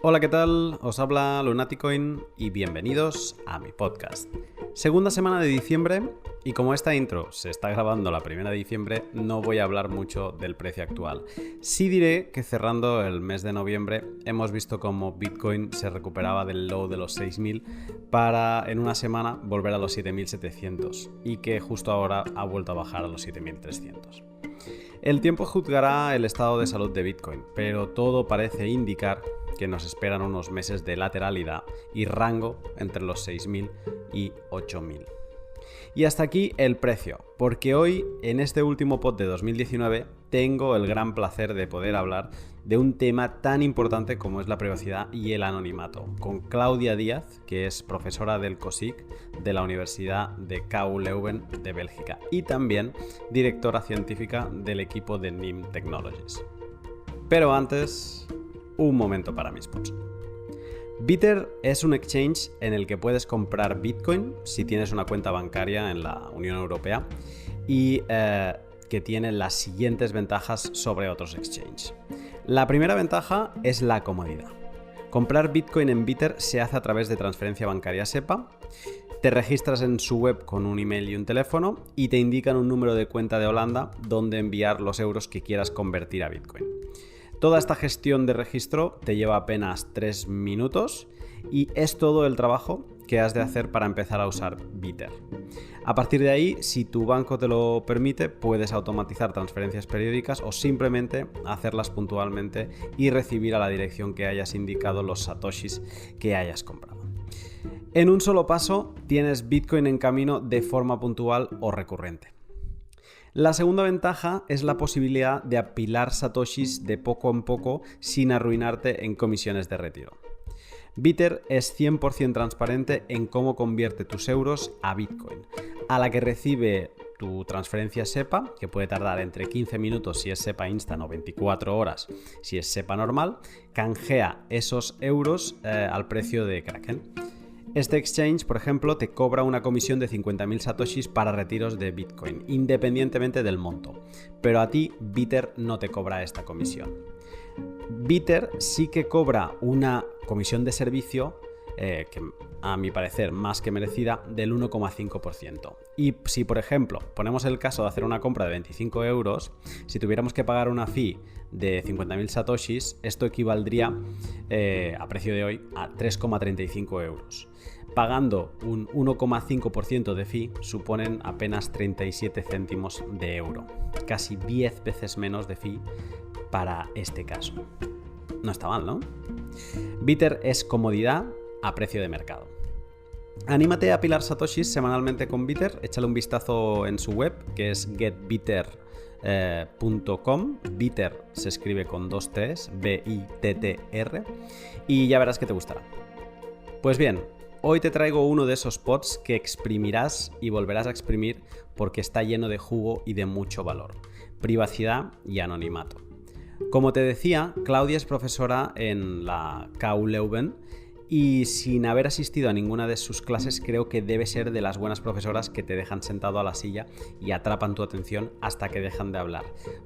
Hola, ¿qué tal? Os habla Lunaticoin y bienvenidos a mi podcast. Segunda semana de diciembre y como esta intro se está grabando la primera de diciembre, no voy a hablar mucho del precio actual. Sí diré que cerrando el mes de noviembre hemos visto cómo Bitcoin se recuperaba del low de los 6.000 para en una semana volver a los 7.700 y que justo ahora ha vuelto a bajar a los 7.300. El tiempo juzgará el estado de salud de Bitcoin, pero todo parece indicar que nos esperan unos meses de lateralidad y rango entre los 6.000 y 8.000. Y hasta aquí el precio, porque hoy, en este último pod de 2019, tengo el gran placer de poder hablar de un tema tan importante como es la privacidad y el anonimato, con Claudia Díaz, que es profesora del COSIC de la Universidad de KU Leuven de Bélgica y también directora científica del equipo de NIM Technologies. Pero antes, un momento para mis spots. Bitter es un exchange en el que puedes comprar Bitcoin si tienes una cuenta bancaria en la Unión Europea y que tiene las siguientes ventajas sobre otros exchanges. La primera ventaja es la comodidad. Comprar Bitcoin en Bitter se hace a través de transferencia bancaria SEPA, te registras en su web con un email y un teléfono y te indican un número de cuenta de Holanda donde enviar los euros que quieras convertir a Bitcoin. Toda esta gestión de registro te lleva apenas 3 minutos y es todo el trabajo que has de hacer para empezar a usar Bitter. A partir de ahí, si tu banco te lo permite, puedes automatizar transferencias periódicas o simplemente hacerlas puntualmente y recibir a la dirección que hayas indicado los satoshis que hayas comprado. En un solo paso, tienes Bitcoin en camino de forma puntual o recurrente. La segunda ventaja es la posibilidad de apilar satoshis de poco en poco sin arruinarte en comisiones de retiro. Bitter es 100% transparente en cómo convierte tus euros a Bitcoin, a la que recibe tu transferencia SEPA, que puede tardar entre 15 minutos si es SEPA Instant o 24 horas si es SEPA normal, canjea esos euros al precio de Kraken. Este exchange, por ejemplo, te cobra una comisión de 50.000 satoshis para retiros de Bitcoin, independientemente del monto. Pero a ti, Bitter no te cobra esta comisión. Bitter sí que cobra una comisión de servicio, que a mi parecer más que merecida, del 1,5%. Y si, por ejemplo, ponemos el caso de hacer una compra de 25 euros, si tuviéramos que pagar una fee de 50.000 satoshis, esto equivaldría a precio de hoy a 3,35 euros. Pagando un 1,5% de fee suponen apenas 37 céntimos de euro, casi 10 veces menos de fee para este caso. No está mal, ¿no? Bitter es comodidad a precio de mercado. Anímate a apilar satoshis semanalmente con Bitter, échale un vistazo en su web, que es getbitter.com. Bitter se escribe con 2 T's, B-I-T-T-R, y ya verás que te gustará. Pues bien, hoy te traigo uno de esos pods que exprimirás y volverás a exprimir porque está lleno de jugo y de mucho valor: privacidad y anonimato. Como te decía, Claudia es profesora en la KU Leuven y sin haber asistido a ninguna de sus clases creo que debe ser de las buenas profesoras que te dejan sentado a la silla y atrapan tu atención hasta que dejan de hablar,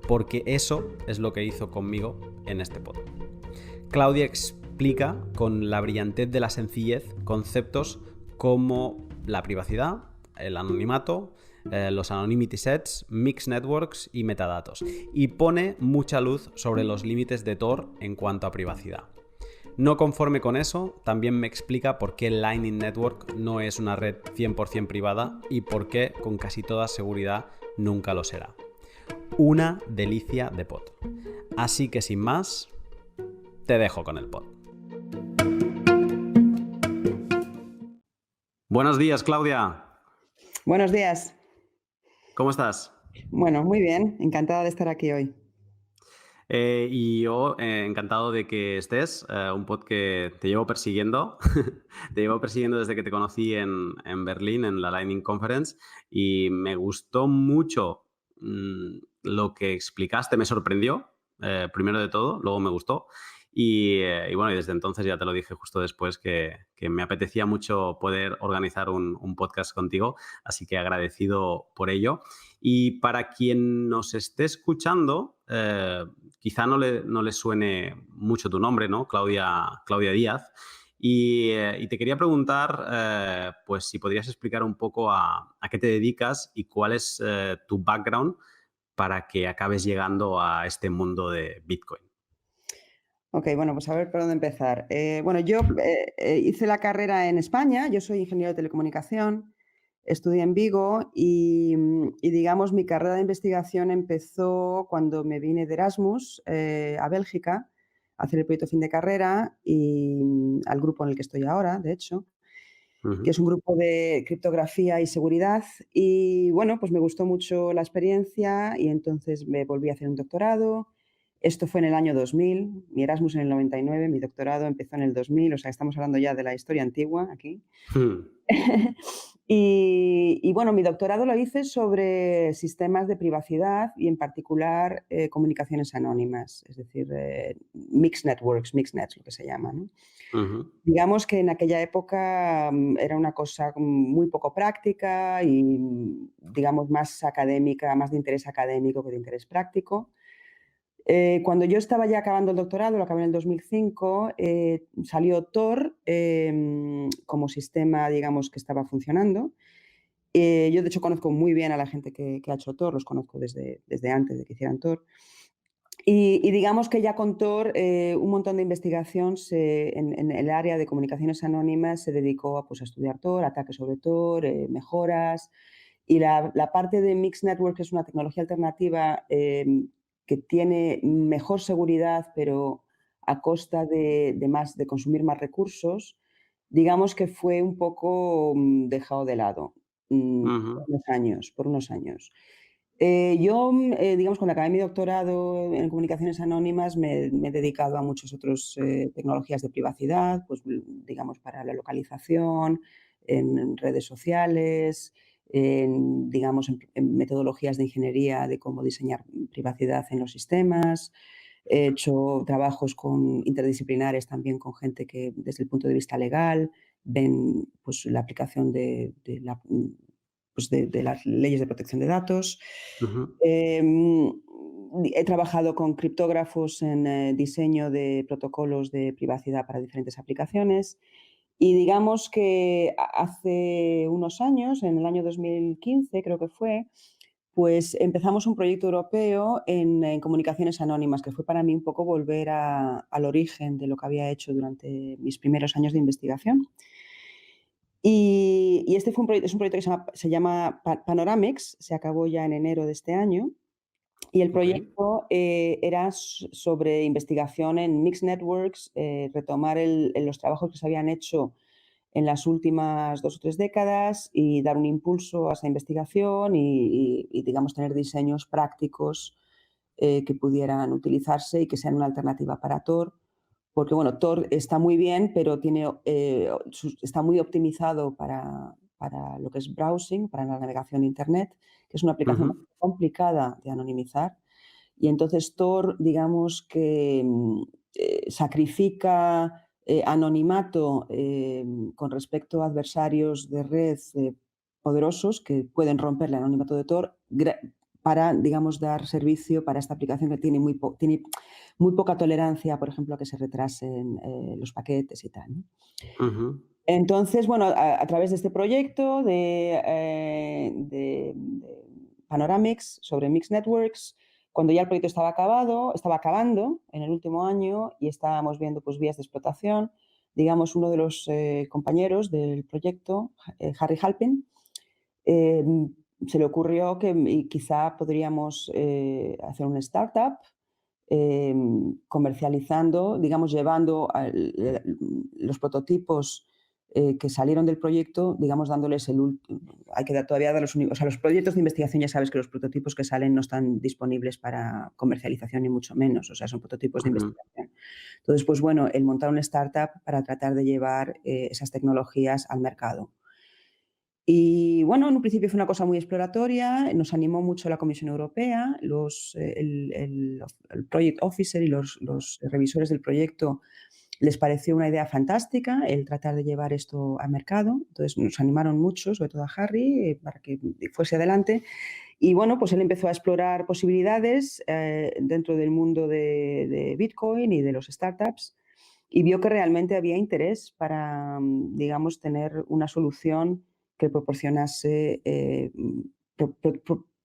porque eso es lo que hizo conmigo en este pod. Claudia explica con la brillantez de la sencillez conceptos como la privacidad, el anonimato, los anonymity sets, mixed networks y metadatos, y pone mucha luz sobre los límites de Tor en cuanto a privacidad. No conforme con eso, también me explica por qué Lightning Network no es una red 100% privada y por qué con casi toda seguridad nunca lo será. Una delicia de pod. Así que sin más, te dejo con el pod. Buenos días, Claudia. Buenos días. ¿Cómo estás? Bueno, muy bien. Encantada de estar aquí hoy. Y yo encantado de que estés, un pod que te llevo persiguiendo, te llevo persiguiendo desde que te conocí en Berlín, en la Lightning Conference, y me gustó mucho lo que explicaste, me sorprendió, primero de todo, luego me gustó, y bueno, y desde entonces ya te lo dije justo después que me apetecía mucho poder organizar un podcast contigo, así que agradecido por ello. Y para quien nos esté escuchando, quizá no le suene mucho tu nombre, ¿no? Claudia Díaz. Y te quería preguntar, pues si podrías explicar un poco a qué te dedicas y cuál es tu background para que acabes llegando a este mundo de Bitcoin. Ok, bueno, pues a ver por dónde empezar. Bueno, yo hice la carrera en España, yo soy ingeniero de telecomunicación, estudié en Vigo y, digamos, mi carrera de investigación empezó cuando me vine de Erasmus a Bélgica a hacer el proyecto fin de carrera y al grupo en el que estoy ahora, de hecho, que Ujú. es un grupo de criptografía y seguridad. Y bueno, pues me gustó mucho la experiencia y entonces me volví a hacer un doctorado. Esto fue en el año 2000, mi Erasmus en el 99, mi doctorado empezó en el 2000, o sea, estamos hablando ya de la historia antigua aquí. Hmm. Y bueno, mi doctorado lo hice sobre sistemas de privacidad y en particular comunicaciones anónimas, es decir, mixed networks, mixed nets, lo que se llama, ¿no? Ujú. Digamos que en aquella época era una cosa muy poco práctica y, digamos, más académica, más de interés académico que de interés práctico. Cuando yo estaba ya acabando el doctorado, lo acabé en el 2005, salió Tor como sistema, digamos, que estaba funcionando. Yo, de hecho, conozco muy bien a la gente que ha hecho Tor, los conozco desde antes de que hicieran Tor. Y digamos que ya con Tor, un montón de investigación en el área de comunicaciones anónimas se dedicó a, pues, a estudiar Tor, ataques sobre Tor, mejoras. Y la parte de Mixed Network, que es una tecnología alternativa que tiene mejor seguridad, pero a costa de consumir más recursos, digamos que fue un poco dejado de lado Ujú. por unos años. Yo, digamos, cuando acabé mi doctorado en comunicaciones anónimas, me he dedicado a muchas otras tecnologías de privacidad, pues, digamos, para la localización, en redes sociales, digamos, en metodologías de ingeniería de cómo diseñar privacidad en los sistemas. He hecho trabajos interdisciplinares también con gente que, desde el punto de vista legal, ven, pues, la aplicación de las leyes de protección de datos. Ujú. Em, He trabajado con criptógrafos en diseño de protocolos de privacidad para diferentes aplicaciones y digamos que hace unos años, en el año 2015 creo que fue, pues empezamos un proyecto europeo en comunicaciones anónimas, que fue para mí un poco volver al origen de lo que había hecho durante mis primeros años de investigación. Y este fue es un proyecto que se llama Panoramics, se acabó ya en enero de este año. Y el Ok. proyecto era sobre investigación en mixed networks, retomar los trabajos que se habían hecho en las últimas 2 o 3 décadas y dar un impulso a esa investigación y, digamos, tener diseños prácticos que pudieran utilizarse y que sean una alternativa para Tor. Porque, bueno, Tor está muy bien, pero está muy optimizado para lo que es browsing, para la navegación de Internet, que es una aplicación Ujú. bastante complicada de anonimizar. Y entonces Tor, digamos que sacrifica anonimato con respecto a adversarios de red poderosos que pueden romper el anonimato de Tor para, digamos, dar servicio para esta aplicación que tiene muy poca tolerancia, por ejemplo, a que se retrasen los paquetes y tal, ¿no? Ujú. Entonces, bueno, a través de este proyecto de Panoramics sobre Mixed Networks, cuando ya el proyecto estaba acabando en el último año y estábamos viendo, pues, vías de explotación, digamos, uno de los compañeros del proyecto, Harry Halpin, eh, se le ocurrió que quizá podríamos hacer una startup comercializando, digamos, llevando los prototipos que salieron del proyecto, digamos, dándoles hay que todavía dar o sea, los proyectos de investigación, ya sabes que los prototipos que salen no están disponibles para comercialización ni mucho menos, o sea, son prototipos de Ujú. investigación. Entonces, pues bueno, el montar una startup para tratar de llevar esas tecnologías al mercado. Y bueno, en un principio fue una cosa muy exploratoria, nos animó mucho la Comisión Europea, el Project Officer y los revisores del proyecto Les pareció una idea fantástica el tratar de llevar esto al mercado, entonces nos animaron mucho, sobre todo a Harry, para que fuese adelante. Y bueno, pues él empezó a explorar posibilidades dentro del mundo de Bitcoin y de los startups y vio que realmente había interés para, digamos, tener una solución que proporcionase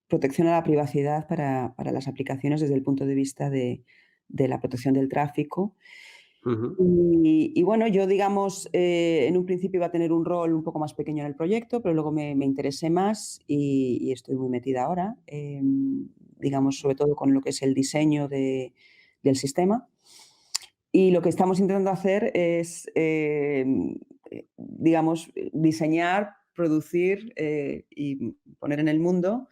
protección a la privacidad para las aplicaciones desde el punto de vista de la protección del tráfico. Ujú. Y bueno, yo, digamos, en un principio iba a tener un rol un poco más pequeño en el proyecto, pero luego me interesé más y estoy muy metida ahora, digamos, sobre todo con lo que es el diseño del sistema. Y lo que estamos intentando hacer es, digamos, diseñar, producir, y poner en el mundo,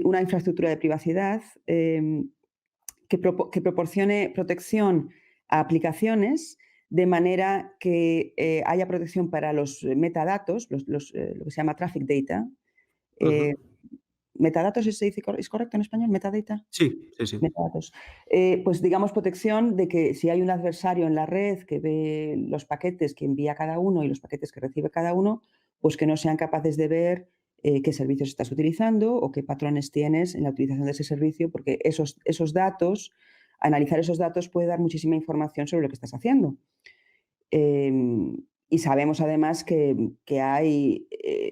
una infraestructura de privacidad, que proporcione protección a aplicaciones de manera que haya protección para los metadatos, lo que se llama traffic data. Eh, Ujú. ¿Metadatos es correcto en español? ¿Metadata? Sí, sí, sí. Metadatos. Pues digamos protección de que si hay un adversario en la red que ve los paquetes que envía cada uno y los paquetes que recibe cada uno, pues que no sean capaces de ver qué servicios estás utilizando o qué patrones tienes en la utilización de ese servicio, porque esos datos, analizar esos datos puede dar muchísima información sobre lo que estás haciendo. Y sabemos además que hay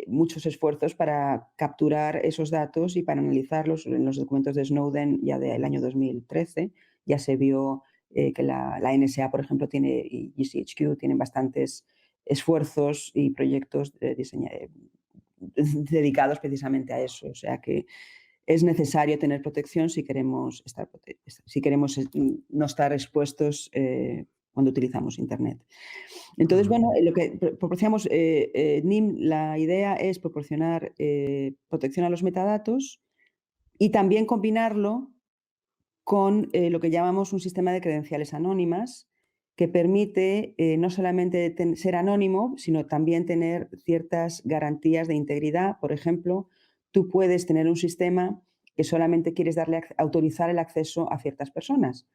muchos esfuerzos para capturar esos datos y para analizarlos. En los documentos de Snowden ya del año 2013 ya se vio que la NSA, por ejemplo, y GCHQ tienen bastantes esfuerzos y proyectos dedicados precisamente a eso. O sea que es necesario tener protección si queremos, no estar expuestos cuando utilizamos Internet. Entonces, Ujú. bueno, lo que proporcionamos, NIM, la idea es proporcionar protección a los metadatos y también combinarlo con lo que llamamos un sistema de credenciales anónimas que permite no solamente ser anónimo, sino también tener ciertas garantías de integridad. Por ejemplo, tú puedes tener un sistema que solamente quieres autorizar el acceso a ciertas personas.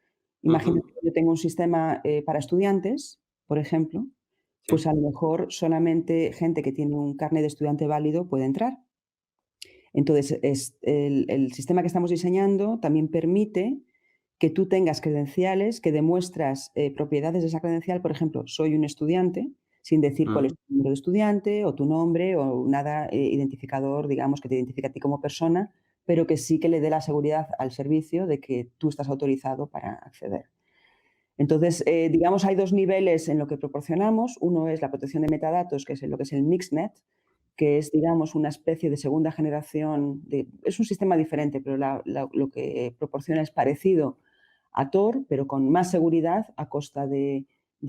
Imagínate Ujú. que yo tengo un sistema para estudiantes, por ejemplo, pues Sí. a lo mejor solamente gente que tiene un carnet de estudiante válido puede entrar. Entonces, el sistema que estamos diseñando también permite que tú tengas credenciales que demuestras propiedades de esa credencial. Por ejemplo, soy un estudiante, sin decir cuál es Ujú. tu número de estudiante o tu nombre o nada identificador, digamos, que te identifique a ti como persona, pero que sí que le dé la seguridad al servicio de que tú estás autorizado para acceder. Entonces, digamos, hay dos niveles en lo que proporcionamos. Uno es la protección de metadatos, que es lo que es el MixNet, que es, digamos, una especie de segunda generación. Es un sistema diferente, pero lo que proporciona es parecido a Tor, pero con más seguridad a costa de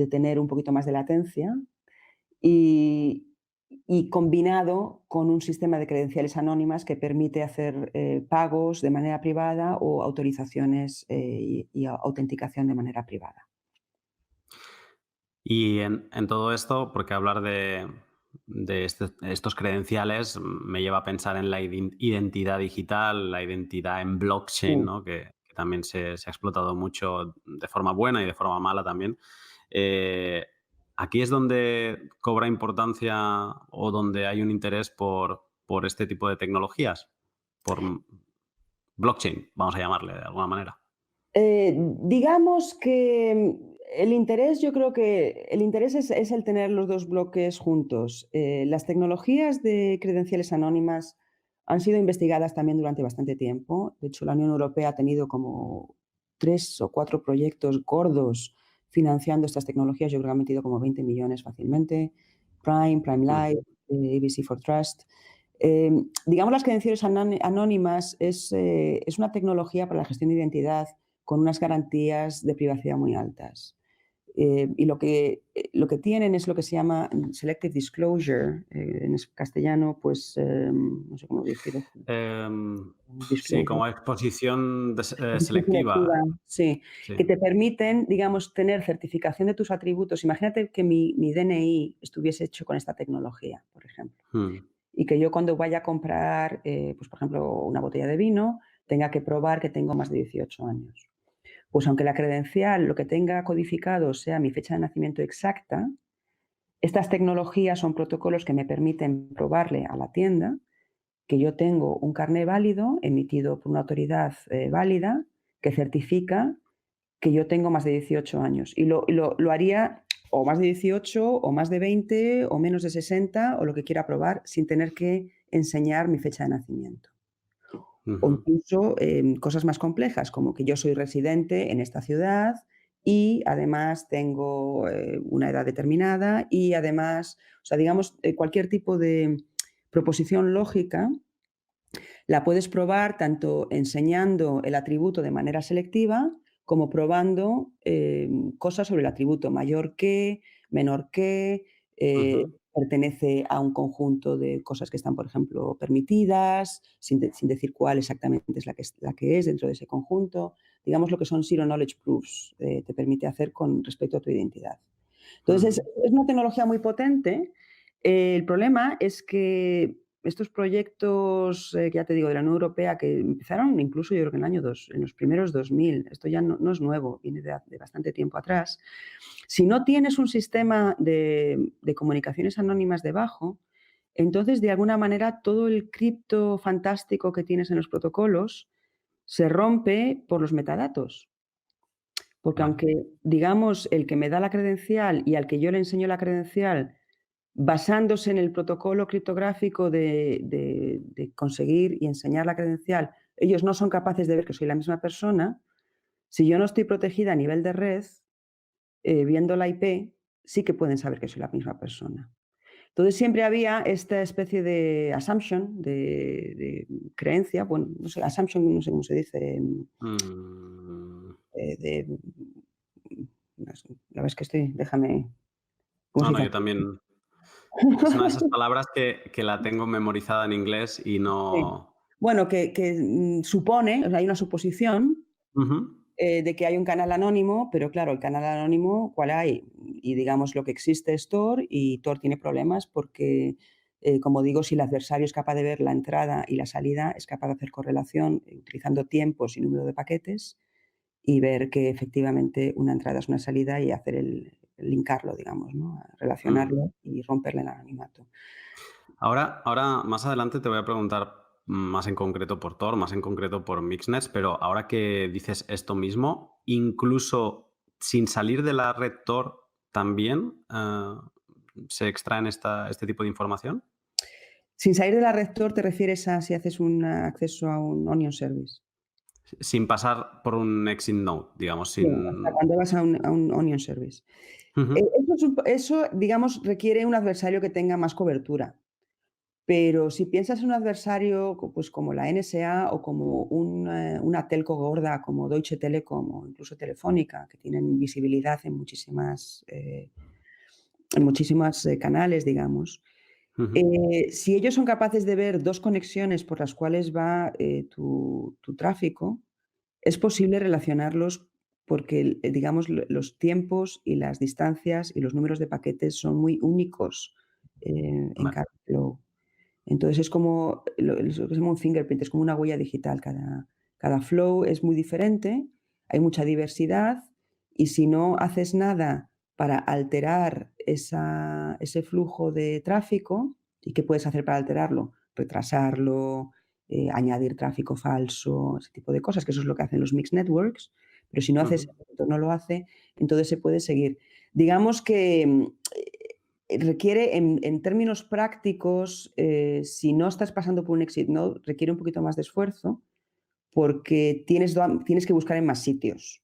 tener un poquito más de latencia y, y combinado con un sistema de credenciales anónimas que permite hacer pagos de manera privada o autorizaciones y autenticación de manera privada. Y en todo esto, porque hablar de estos credenciales me lleva a pensar en la identidad digital, la identidad en blockchain, Sí. ¿no? Que también se ha explotado mucho de forma buena y de forma mala también. Eh, Aquí es donde cobra importancia o donde hay un interés por este tipo de tecnologías, por blockchain, vamos a llamarle de alguna manera. Digamos que el interés, yo creo que el interés es el tener los dos bloques juntos. Las tecnologías de credenciales anónimas han sido investigadas también durante bastante tiempo. De hecho, la Unión Europea ha tenido como 3 o 4 proyectos gordos financiando estas tecnologías. Yo creo que han metido como 20 millones fácilmente. Prime Life, Ujú. ABC for Trust. Digamos, las credenciales anónimas es una tecnología para la gestión de identidad con unas garantías de privacidad muy altas. Y lo que tienen es lo que se llama selective disclosure, castellano, pues no sé cómo decirlo. Sí, Disclosure. como exposición Exposición selectiva. selectiva, sí, Sí. que te permiten, digamos, tener certificación de tus atributos. Imagínate que mi DNI estuviese hecho con esta tecnología, por ejemplo, Mm. y que yo cuando vaya a comprar, pues por ejemplo, una botella de vino, tenga que probar que tengo más de 18 años. Pues aunque la credencial lo que tenga codificado sea mi fecha de nacimiento exacta, estas tecnologías son protocolos que me permiten probarle a la tienda que yo tengo un carné válido emitido por una autoridad válida que certifica que yo tengo más de 18 años. Y lo haría o más de 18 o más de 20 o menos de 60 o lo que quiera probar sin tener que enseñar mi fecha de nacimiento. O Ujú, incluso, cosas más complejas, como que yo soy residente en esta ciudad y además tengo, una edad determinada y además, o sea, digamos, cualquier tipo de proposición lógica la puedes probar tanto enseñando el atributo de manera selectiva como probando, cosas sobre el atributo mayor que, menor que, ujú. pertenece a un conjunto de cosas que están, por ejemplo, permitidas, sin decir cuál exactamente es la que es dentro de ese conjunto. Digamos lo que son zero knowledge proofs, te permite hacer con respecto a tu identidad. Entonces, Ujú. es una tecnología muy potente. El problema es que estos proyectos, que ya te digo, de la Unión Europea, que empezaron incluso yo creo que en los primeros 2000, esto ya no es nuevo, viene de bastante tiempo atrás. Si no tienes un sistema de comunicaciones anónimas debajo, entonces, de alguna manera, todo el cripto fantástico que tienes en los protocolos se rompe por los metadatos. Porque Vale. aunque, digamos, el que me da la credencial y al que yo le enseño la credencial, basándose en el protocolo criptográfico de conseguir y enseñar la credencial, ellos no son capaces de ver que soy la misma persona, si yo no estoy protegida a nivel de red, viendo la IP, sí que pueden saber que soy la misma persona. Entonces siempre había esta especie de assumption, de creencia, bueno, no sé, assumption, no sé cómo se dice, Mm, de no sé, la verdad es que estoy déjame, ¿cómo no, se no, dice yo aquí? también. Es una de esas palabras que la tengo memorizada en inglés y Sí. no. Bueno, supone, o sea, hay una suposición, Ujú, de que hay un canal anónimo, pero claro, el canal anónimo, ¿cuál hay? Y digamos, lo que existe es Tor, y Tor tiene problemas porque, como digo, si el adversario es capaz de ver la entrada y la salida, es capaz de hacer correlación, utilizando tiempos y número de paquetes, y ver que efectivamente una entrada es una salida y hacer linkarlo, digamos, ¿no? mm. Relacionarlo y romperle el anonimato. Ahora, más adelante te voy a preguntar más en concreto por Tor, más en concreto por Mixnets, pero ahora que dices esto mismo, incluso sin salir de la red Tor, ¿también se extraen este tipo de información? Sin salir de la red Tor, ¿te refieres a si haces un acceso a un onion service? Sin pasar por un exit node, digamos, Sí, o sea, sin. cuando vas a un onion service. Ujú, Eso, digamos, requiere un adversario que tenga más cobertura. Pero si piensas en un adversario, pues, como la NSA o como una telco gorda como Deutsche Telekom o incluso Telefónica, que tienen visibilidad en muchísimas canales, digamos. ujú. Si ellos son capaces de ver 2 conexiones por las cuales va, tu tráfico, es posible relacionarlos porque digamos, los tiempos y las distancias y los números de paquetes son muy únicos, en Vale. cada flow. Entonces es como lo que se llama un fingerprint, es como una huella digital. Cada flow es muy diferente, hay mucha diversidad y si no haces nada para alterar ese flujo de tráfico, ¿y qué puedes hacer para alterarlo? Retrasarlo, añadir tráfico falso, ese tipo de cosas, que eso es lo que hacen los mixed networks, pero si no haces Ujú. eso, no lo hace, entonces se puede seguir. Digamos que, requiere en términos prácticos, si no estás pasando por un exit node, requiere un poquito más de esfuerzo, porque tienes que buscar en más sitios.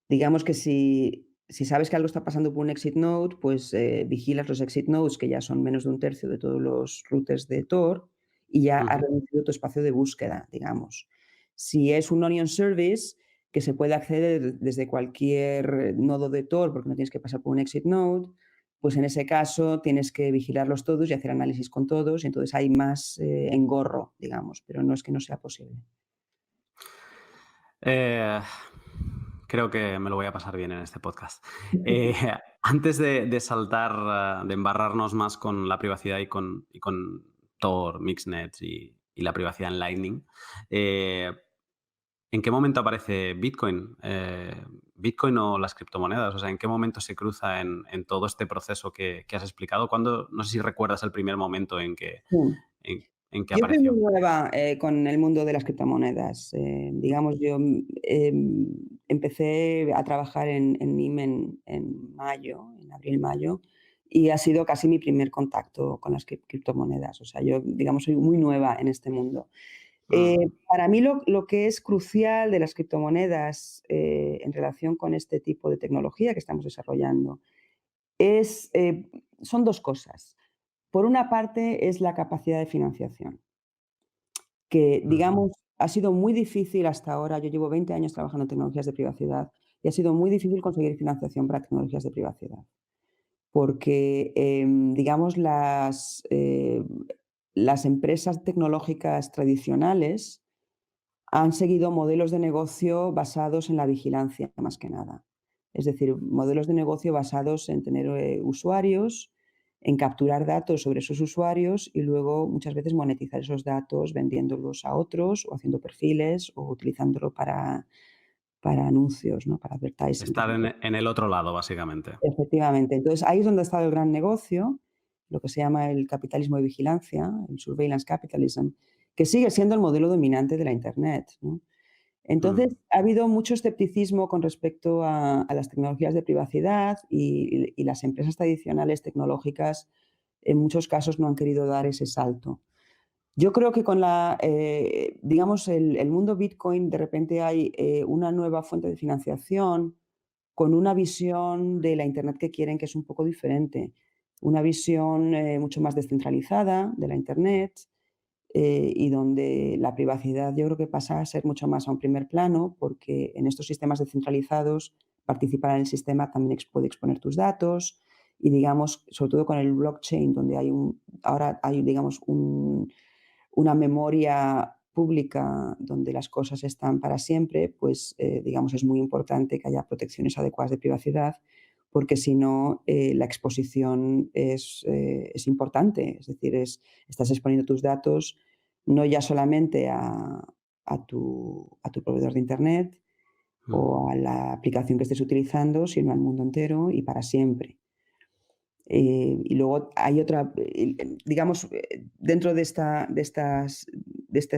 Digamos que si sabes que algo está pasando por un exit node, pues, vigilas los exit nodes, que ya son menos de un tercio de todos los routers de Tor, y ya has Ujú. reducido tu espacio de búsqueda, digamos. Si es un onion service, que se puede acceder desde cualquier nodo de Tor, porque no tienes que pasar por un exit node, pues en ese caso tienes que vigilarlos todos y hacer análisis con todos, y entonces hay más, engorro, digamos, pero no es que no sea posible. Eh, Creo que me lo voy a pasar bien en este podcast. Eh, Antes de saltar, de embarrarnos más con la privacidad y con Tor, Mixnets y la privacidad en Lightning, eh, ¿En qué momento aparece Bitcoin? ¿Bitcoin o las criptomonedas? O sea, ¿en qué momento se cruza en todo este proceso que has explicado? ¿Cuándo? No sé si recuerdas el primer momento Sí. en que Yo soy muy apareció. nueva, con el mundo de las criptomonedas. Digamos, yo, empecé a trabajar en NIM en mayo, en abril-mayo, y ha sido casi mi primer contacto con las criptomonedas. O sea, yo, digamos, soy muy nueva en este mundo. Mm, Para mí lo que es crucial de las criptomonedas, en relación con este tipo de tecnología que estamos desarrollando es, son 2 cosas. Por una parte, es la capacidad de financiación, que, ujú. digamos, ha sido muy difícil hasta ahora. Yo llevo 20 años trabajando en tecnologías de privacidad y ha sido muy difícil conseguir financiación para tecnologías de privacidad, porque, digamos, las empresas tecnológicas tradicionales han seguido modelos de negocio basados en la vigilancia, más que nada. Es decir, modelos de negocio basados en tener, usuarios, en capturar datos sobre esos usuarios y luego muchas veces monetizar esos datos vendiéndolos a otros o haciendo perfiles o utilizándolo para anuncios, ¿no? Para advertising, que Estar es lo que. en el otro lado, básicamente. Efectivamente. Entonces, ahí es donde ha estado el gran negocio, lo que se llama el capitalismo de vigilancia, el surveillance capitalism, que sigue siendo el modelo dominante de la Internet, ¿no? Entonces, Mm. ha habido mucho escepticismo con respecto a las tecnologías de privacidad y las empresas tradicionales tecnológicas, en muchos casos, no han querido dar ese salto. Yo creo que con digamos, el mundo Bitcoin, de repente hay, una nueva fuente de financiación con una visión de la Internet que quieren, que es un poco diferente. Una visión, mucho más descentralizada de la Internet, y donde la privacidad yo creo que pasa a ser mucho más a un primer plano, porque en estos sistemas descentralizados, participar en el sistema también puede exponer tus datos y, digamos, sobre todo con el blockchain, donde ahora hay, digamos, una memoria pública donde las cosas están para siempre, pues, digamos, es muy importante que haya protecciones adecuadas de privacidad, porque si no, la exposición es importante. Es decir, estás exponiendo tus datos no ya solamente a tu proveedor de Internet Mm. o a la aplicación que estés utilizando, sino al mundo entero y para siempre. Y luego hay otra, digamos, dentro de esta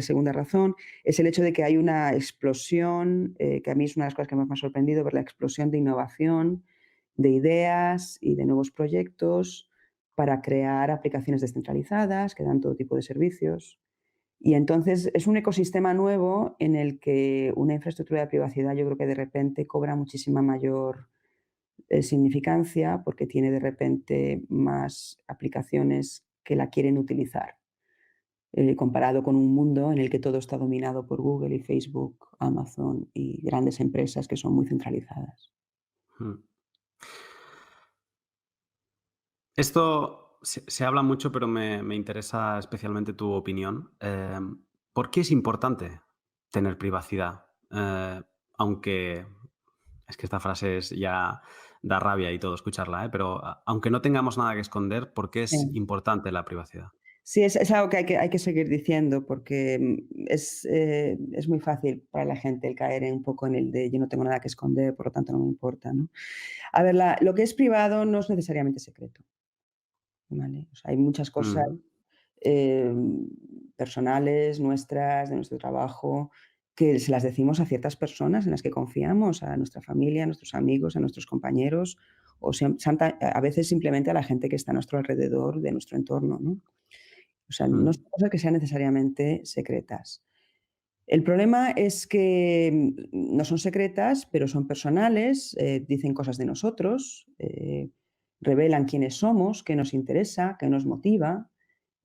segunda razón, es el hecho de que hay una explosión, que a mí es una de las cosas que más me ha sorprendido, ver la explosión de innovación, de ideas y de nuevos proyectos para crear aplicaciones descentralizadas que dan todo tipo de servicios. Y entonces es un ecosistema nuevo en el que una infraestructura de privacidad yo creo que de repente cobra muchísima mayor significancia porque tiene de repente más aplicaciones que la quieren utilizar, comparado con un mundo en el que todo está dominado por Google y Facebook, Amazon y grandes empresas que son muy centralizadas. Mm. Esto se habla mucho, pero me interesa especialmente tu opinión. ¿Por qué es importante tener privacidad? Aunque es que esta frase ya da rabia y todo escucharla, ¿eh? Pero aunque no tengamos nada que esconder, ¿por qué es Sí. importante la privacidad? Sí, es algo que hay que seguir diciendo porque, es muy fácil para la gente el caer un poco en el de: "Yo no tengo nada que esconder, por lo tanto no me importa", ¿no? A ver, lo que es privado no es necesariamente secreto, ¿vale? O sea, hay muchas cosas, Mm, em, personales, nuestras, de nuestro trabajo, que se las decimos a ciertas personas en las que confiamos, a nuestra familia, a nuestros amigos, a nuestros compañeros, o a veces simplemente a la gente que está a nuestro alrededor, de nuestro entorno, ¿no? O sea, no mm, son cosas que sean necesariamente secretas. El problema es que, no son secretas, pero son personales, dicen cosas de nosotros, revelan quiénes somos, qué nos interesa, qué nos motiva,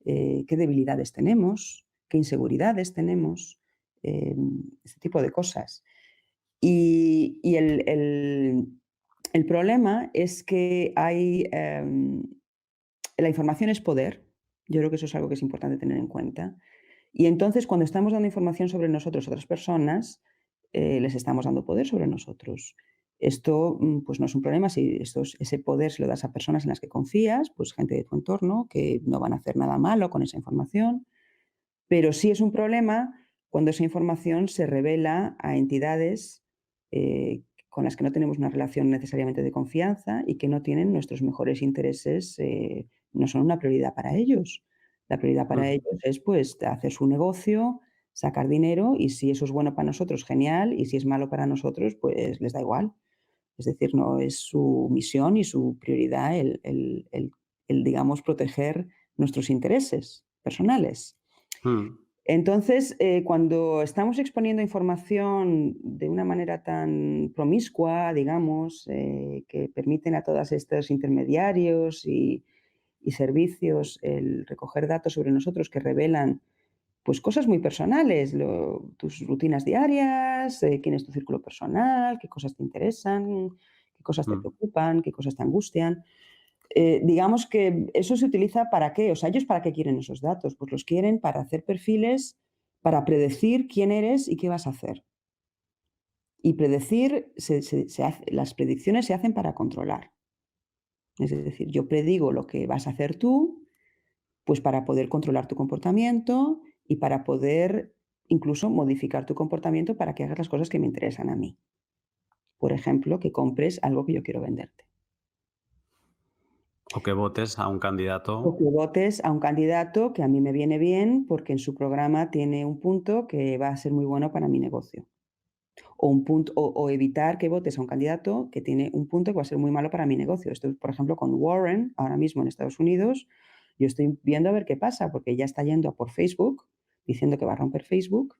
qué debilidades tenemos, qué inseguridades tenemos, este tipo de cosas. Y el problema es que la información es poder. Yo creo que eso es algo que es importante tener en cuenta. Y entonces, cuando estamos dando información sobre nosotros a otras personas, les estamos dando poder sobre nosotros. Esto, pues no es un problema si ese poder se lo das a personas en las que confías, pues gente de tu entorno que no van a hacer nada malo con esa información, pero sí es un problema cuando esa información se revela a entidades con las que no tenemos una relación necesariamente de confianza y que no tienen nuestros mejores intereses, no son una prioridad para ellos. La prioridad para Ujú. ellos es, pues, hacer su negocio, sacar dinero y si eso es bueno para nosotros, genial, y si es malo para nosotros, pues les da igual. Es decir, no es su misión y su prioridad digamos, proteger nuestros intereses personales. Mm. Entonces, cuando estamos exponiendo información de una manera tan promiscua, digamos, que permiten a todos estos intermediarios y servicios el recoger datos sobre nosotros que revelan pues cosas muy personales, tus rutinas diarias, quién es tu círculo personal, qué cosas te interesan, qué cosas te Mm. preocupan, qué cosas te angustian. Digamos que eso se utiliza para qué, o sea, ellos para qué quieren esos datos, pues los quieren para hacer perfiles, para predecir quién eres y qué vas a hacer. Y predecir, las predicciones se hacen para controlar. Es decir, yo predigo lo que vas a hacer tú, pues para poder controlar tu comportamiento y para poder incluso modificar tu comportamiento para que hagas las cosas que me interesan a mí. Por ejemplo, que compres algo que yo quiero venderte. O que votes a un candidato. O que votes a un candidato que a mí me viene bien porque en su programa tiene un punto que va a ser muy bueno para mi negocio. O, o evitar que votes a un candidato que tiene un punto que va a ser muy malo para mi negocio. Esto, por ejemplo, con Warren, ahora mismo en Estados Unidos, yo estoy viendo a ver qué pasa, porque ella está yendo a por Facebook, diciendo que va a romper Facebook.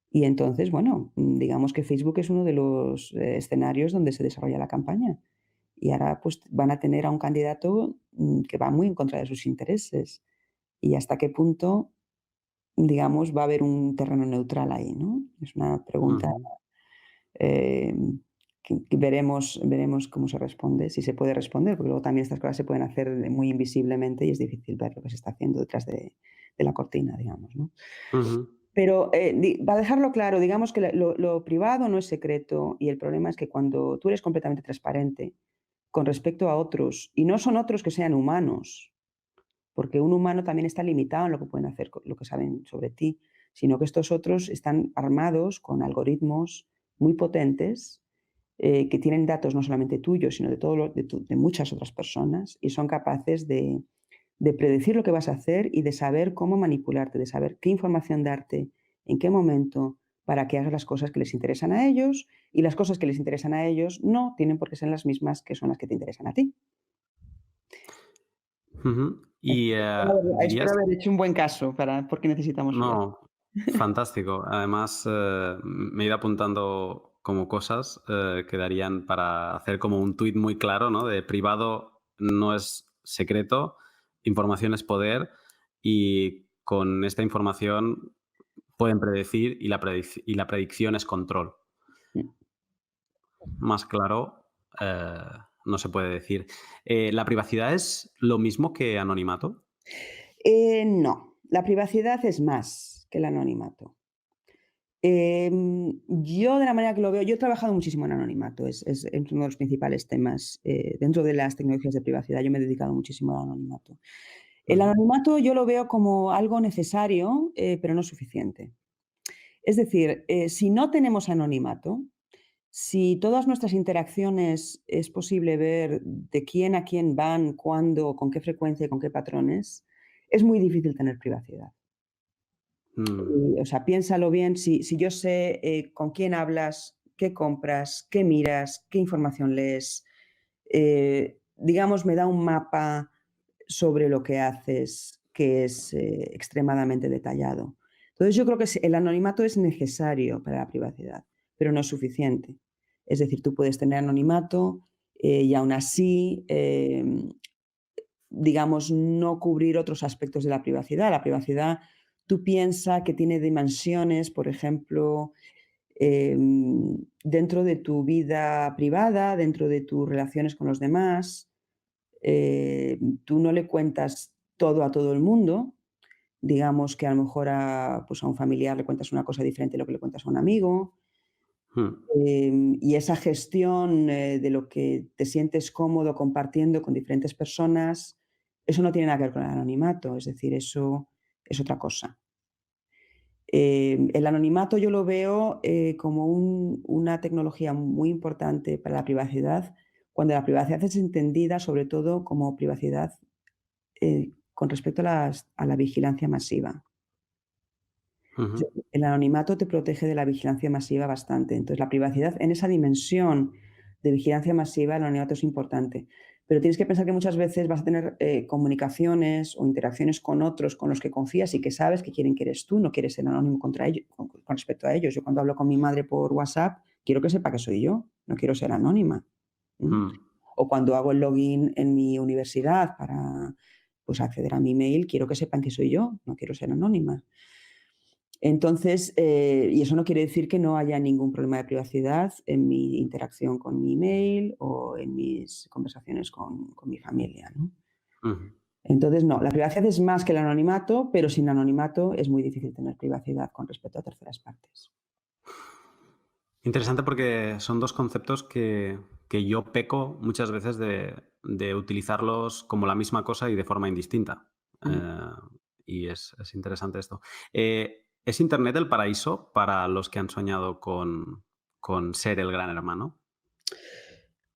Y entonces, bueno, digamos que Facebook es uno de los escenarios donde se desarrolla la campaña. Y ahora pues van a tener a un candidato que va muy en contra de sus intereses. Y hasta qué punto, digamos, va a haber un terreno neutral ahí, ¿no? Es una pregunta Ujú. eh, que veremos cómo se responde, si se puede responder, porque luego también estas cosas se pueden hacer muy invisiblemente y es difícil ver lo que se está haciendo detrás de la cortina, digamos, ¿no? Ujú. Pero, para dejarlo claro, digamos que lo privado no es secreto y el problema es que cuando tú eres completamente transparente con respecto a otros, y no son otros que sean humanos, porque un humano también está limitado en lo que pueden hacer, lo que saben sobre ti, sino que estos otros están armados con algoritmos muy potentes que tienen datos no solamente tuyos, sino de, de muchas otras personas y son capaces de predecir lo que vas a hacer y de saber cómo manipularte, de saber qué información darte, en qué momento, para que hagas las cosas que les interesan a ellos y las cosas que les interesan a ellos no tienen por qué ser las mismas que son las que te interesan a ti. Ujú. Y, Espero dirías. haber hecho un buen caso para por qué necesitamos IA. No, fantástico. Además, me he ido apuntando como cosas, que darían para hacer como un tuit muy claro, ¿no? De privado no es secreto, información es poder, y con esta información pueden predecir y la predicción es control. Más claro, eh, no se puede decir. ¿La privacidad es lo mismo que anonimato? No, la privacidad es más que el anonimato. Yo de la manera que lo veo, yo he trabajado muchísimo en anonimato, es uno de los principales temas dentro de las tecnologías de privacidad. Yo me he dedicado muchísimo al anonimato. El Ujú. anonimato yo lo veo como algo necesario, pero no suficiente. Es decir, si no tenemos anonimato, si todas nuestras interacciones es posible ver de quién a quién van, cuándo, con qué frecuencia y con qué patrones, es muy difícil tener privacidad. Mm. O sea, piénsalo bien, si yo sé, con quién hablas, qué compras, qué miras, qué información lees, digamos, me da un mapa sobre lo que haces que es, extremadamente detallado. Entonces, yo creo que el anonimato es necesario para la privacidad, pero no es suficiente. Es decir, tú puedes tener anonimato, y aún así, digamos, no cubrir otros aspectos de la privacidad. La privacidad, tú piensas que tiene dimensiones, por ejemplo, dentro de tu vida privada, dentro de tus relaciones con los demás. Tú no le cuentas todo a todo el mundo. Digamos que a lo mejor pues a un familiar le cuentas una cosa diferente a lo que le cuentas a un amigo. Mm. Y esa gestión, de lo que te sientes cómodo compartiendo con diferentes personas, eso no tiene nada que ver con el anonimato, es decir, eso es otra cosa. El anonimato yo lo veo como una tecnología muy importante para la privacidad, cuando la privacidad es entendida sobre todo como privacidad con respecto a la vigilancia masiva. Ujú, El anonimato te protege de la vigilancia masiva bastante. Entonces, la privacidad en esa dimensión de vigilancia masiva, el anonimato es importante. Pero tienes que pensar que muchas veces vas a tener comunicaciones o interacciones con otros con los que confías y que sabes que quieren que eres tú, no quieres ser anónimo contra ellos, con respecto a ellos. Yo cuando hablo con mi madre por WhatsApp, quiero que sepa que soy yo, no quiero ser anónima. ¿Mm? mm, O cuando hago el login en mi universidad para pues, acceder a mi email, quiero que sepan que soy yo, no quiero ser anónima. Entonces, y eso no quiere decir que no haya ningún problema de privacidad en mi interacción con mi email o en mis conversaciones con mi familia, ¿no? ujú. Entonces, no, la privacidad es más que el anonimato, pero sin anonimato es muy difícil tener privacidad con respecto a terceras partes. Interesante porque son dos conceptos que yo peco muchas veces de utilizarlos como la misma cosa y de forma indistinta. Mm. Eh, y es interesante esto. ¿Es Internet el paraíso para los que han soñado con ser el gran hermano?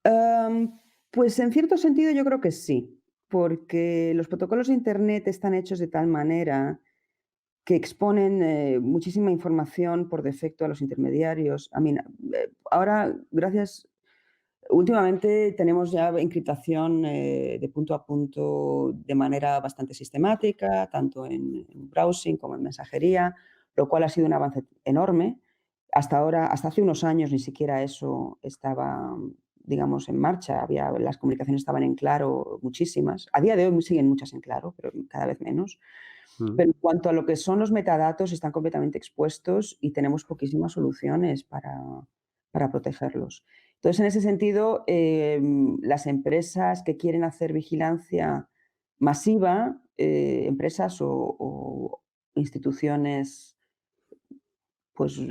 Am, pues en cierto sentido yo creo que sí, porque los protocolos de Internet están hechos de tal manera que exponen muchísima información por defecto a los intermediarios. Ahora, últimamente tenemos ya encriptación de punto a punto de manera bastante sistemática, tanto en browsing como en mensajería, lo cual ha sido un avance enorme. Hasta ahora, hasta hace unos años ni siquiera eso estaba, digamos, en marcha. Las comunicaciones estaban en claro muchísimas. A día de hoy siguen muchas en claro, pero cada vez menos. Mm, Pero en cuanto a lo que son los metadatos, están completamente expuestos y tenemos poquísimas soluciones para protegerlos. Entonces, en ese sentido, las empresas que quieren hacer vigilancia masiva, empresas o instituciones, pues,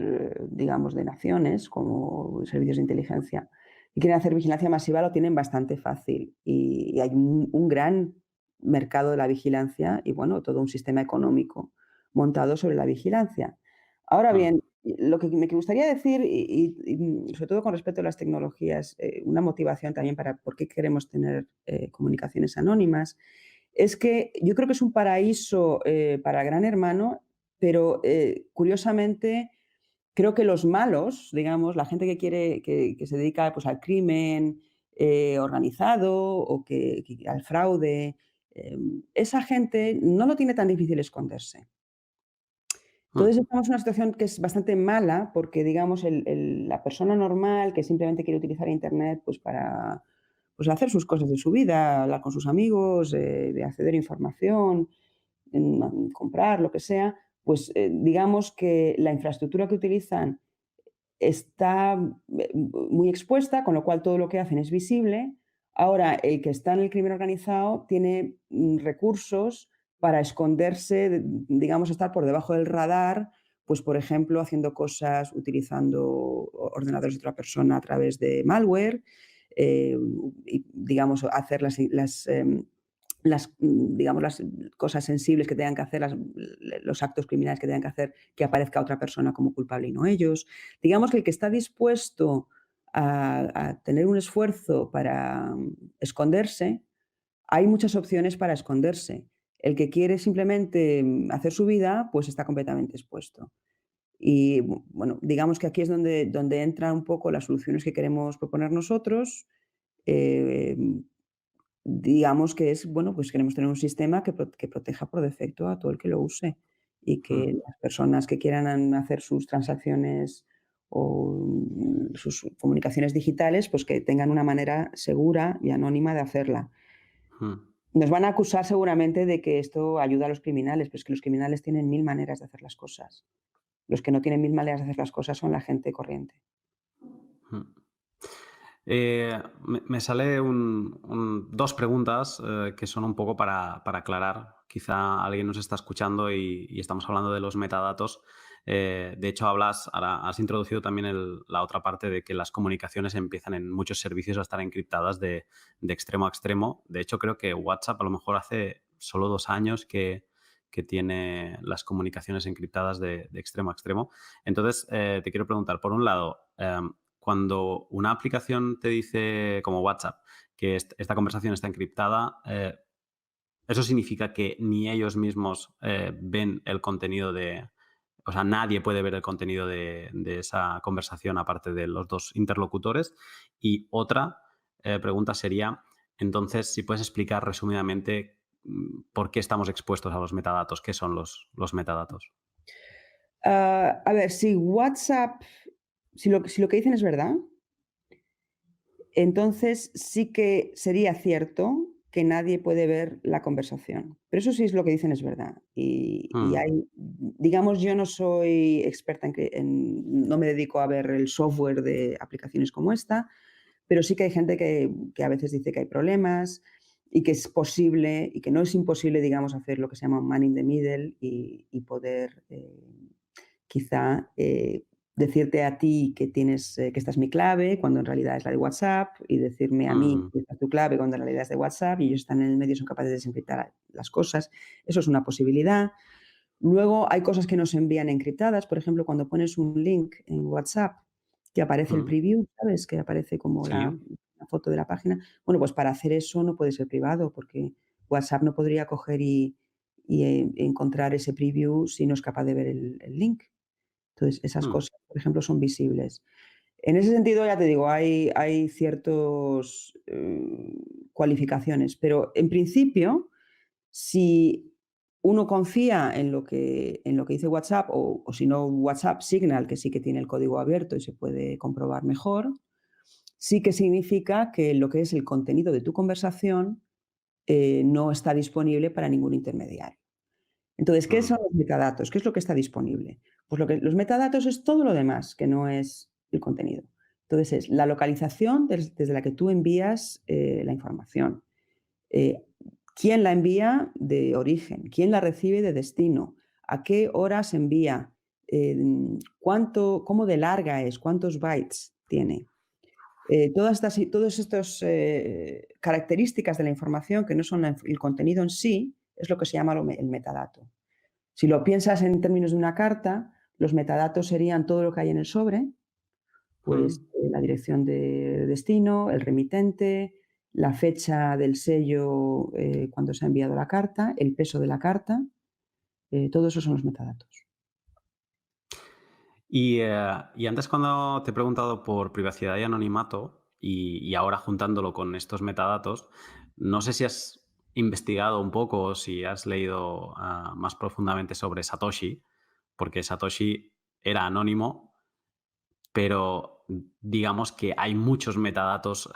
digamos, de naciones, como servicios de inteligencia, que quieren hacer vigilancia masiva, lo tienen bastante fácil. Y hay un gran mercado de la vigilancia y, bueno, todo un sistema económico montado sobre la vigilancia. Ahora mm, bien, lo que me gustaría decir, sobre todo con respecto a las tecnologías, una motivación también para por qué queremos tener comunicaciones anónimas, es que yo creo que es un paraíso para Gran Hermano, pero curiosamente creo que los malos, digamos, la gente que quiere que se dedica, pues, al crimen, organizado o que al fraude, esa gente no lo tiene tan difícil esconderse. mm, Entonces, estamos en una situación que es bastante mala porque, digamos, la persona normal que simplemente quiere utilizar Internet, pues, para, pues, hacer sus cosas de su vida, hablar con sus amigos, de acceder a información, comprar, lo que sea, pues, digamos que la infraestructura que utilizan está muy expuesta, con lo cual todo lo que hacen es visible. Ahora, el que está en el crimen organizado tiene recursos para esconderse, digamos, estar por debajo del radar, pues, por ejemplo, haciendo cosas utilizando ordenadores de otra persona a través de malware, y, digamos, hacer digamos, las cosas sensibles que tengan que hacer, los actos criminales que tengan que hacer, que aparezca otra persona como culpable y no ellos. Digamos que el que está dispuesto a tener un esfuerzo para esconderse, hay muchas opciones para esconderse. El que quiere simplemente hacer su vida, pues está completamente expuesto. Y bueno, digamos que aquí es donde entran un poco las soluciones que queremos proponer nosotros. Eh, Digamos que es, bueno, pues queremos tener un sistema que proteja por defecto a todo el que lo use y mm, que las personas que quieran hacer sus transacciones o sus comunicaciones digitales, pues que tengan una manera segura y anónima de hacerla. mm. Nos van a acusar seguramente de que esto ayuda a los criminales, pero es que los criminales tienen 1000 maneras de hacer las cosas. Los que no tienen 1000 maneras de hacer las cosas son la gente corriente. Mm. Me sale dos preguntas que son un poco para aclarar. Quizá alguien nos está escuchando y estamos hablando de los metadatos. De hecho, ahora has introducido también la otra parte de que las comunicaciones empiezan en muchos servicios a estar encriptadas de extremo a extremo. De hecho, creo que WhatsApp a lo mejor hace solo 2 años que que tiene las comunicaciones encriptadas de extremo a extremo. Entonces, te quiero preguntar, por un lado, cuando una aplicación te dice, como WhatsApp, que esta conversación está encriptada, ¿eso significa que ni ellos mismos ven el contenido de... O sea, nadie puede ver el contenido de esa conversación aparte de los dos interlocutores? Y otra pregunta sería, entonces, si puedes explicar resumidamente por qué estamos expuestos a los metadatos, qué son los metadatos. A ver, si WhatsApp, si lo que dicen es verdad, entonces sí que sería cierto que nadie puede ver la conversación. Pero eso sí es lo que dicen es verdad. Y Mm, hay, digamos, yo no soy experta no me dedico a ver el software de aplicaciones como esta, pero sí que hay gente que a veces dice que hay problemas y que es posible y que no es imposible, digamos, hacer lo que se llama un man in the middle y poder quizá decirte a ti que tienes que esta es mi clave cuando en realidad es la de WhatsApp y decirme a mí mm, que esta es tu clave cuando en realidad es de WhatsApp y ellos están en el medio y son capaces de desencriptar las cosas. Eso es una posibilidad. Luego hay cosas que no se envían encriptadas, por ejemplo, cuando pones un link en WhatsApp que aparece el mm. preview, ¿sabes? Que aparece como Sí. la foto de la página. Bueno, pues para hacer eso no puede ser privado, porque WhatsApp no podría coger y encontrar ese preview si no es capaz de ver el link. Entonces, esas Mm, cosas, por ejemplo, son visibles. En ese sentido, ya te digo, hay ciertos cualificaciones, pero en principio, si uno confía en lo que dice WhatsApp, o si no, WhatsApp Signal, que sí que tiene el código abierto y se puede comprobar mejor, sí que significa que lo que es el contenido de tu conversación no está disponible para ningún intermediario. Entonces, ¿qué son mm, los metadatos? ¿Qué es lo que está disponible? Pues los metadatos es todo lo demás que no es el contenido. Entonces, es la localización desde la que tú envías la información. Eh, ¿Quién la envía de origen? ¿Quién la recibe de destino? ¿A qué hora se envía? ¿Cómo de larga es? ¿Cuántos bytes tiene? Todas estas características de la información que no son el contenido en sí, es lo que se llama el metadato. Si lo piensas en términos de una carta, los metadatos serían todo lo que hay en el sobre, pues, mm. la dirección de destino, el remitente, la fecha del sello, cuando se ha enviado la carta, el peso de la carta, todo eso son los metadatos. Y antes cuando te he preguntado por privacidad y anonimato, y ahora juntándolo con estos metadatos, no sé si has investigado un poco o si has leído más profundamente sobre Satoshi, porque Satoshi era anónimo, pero digamos que hay muchos metadatos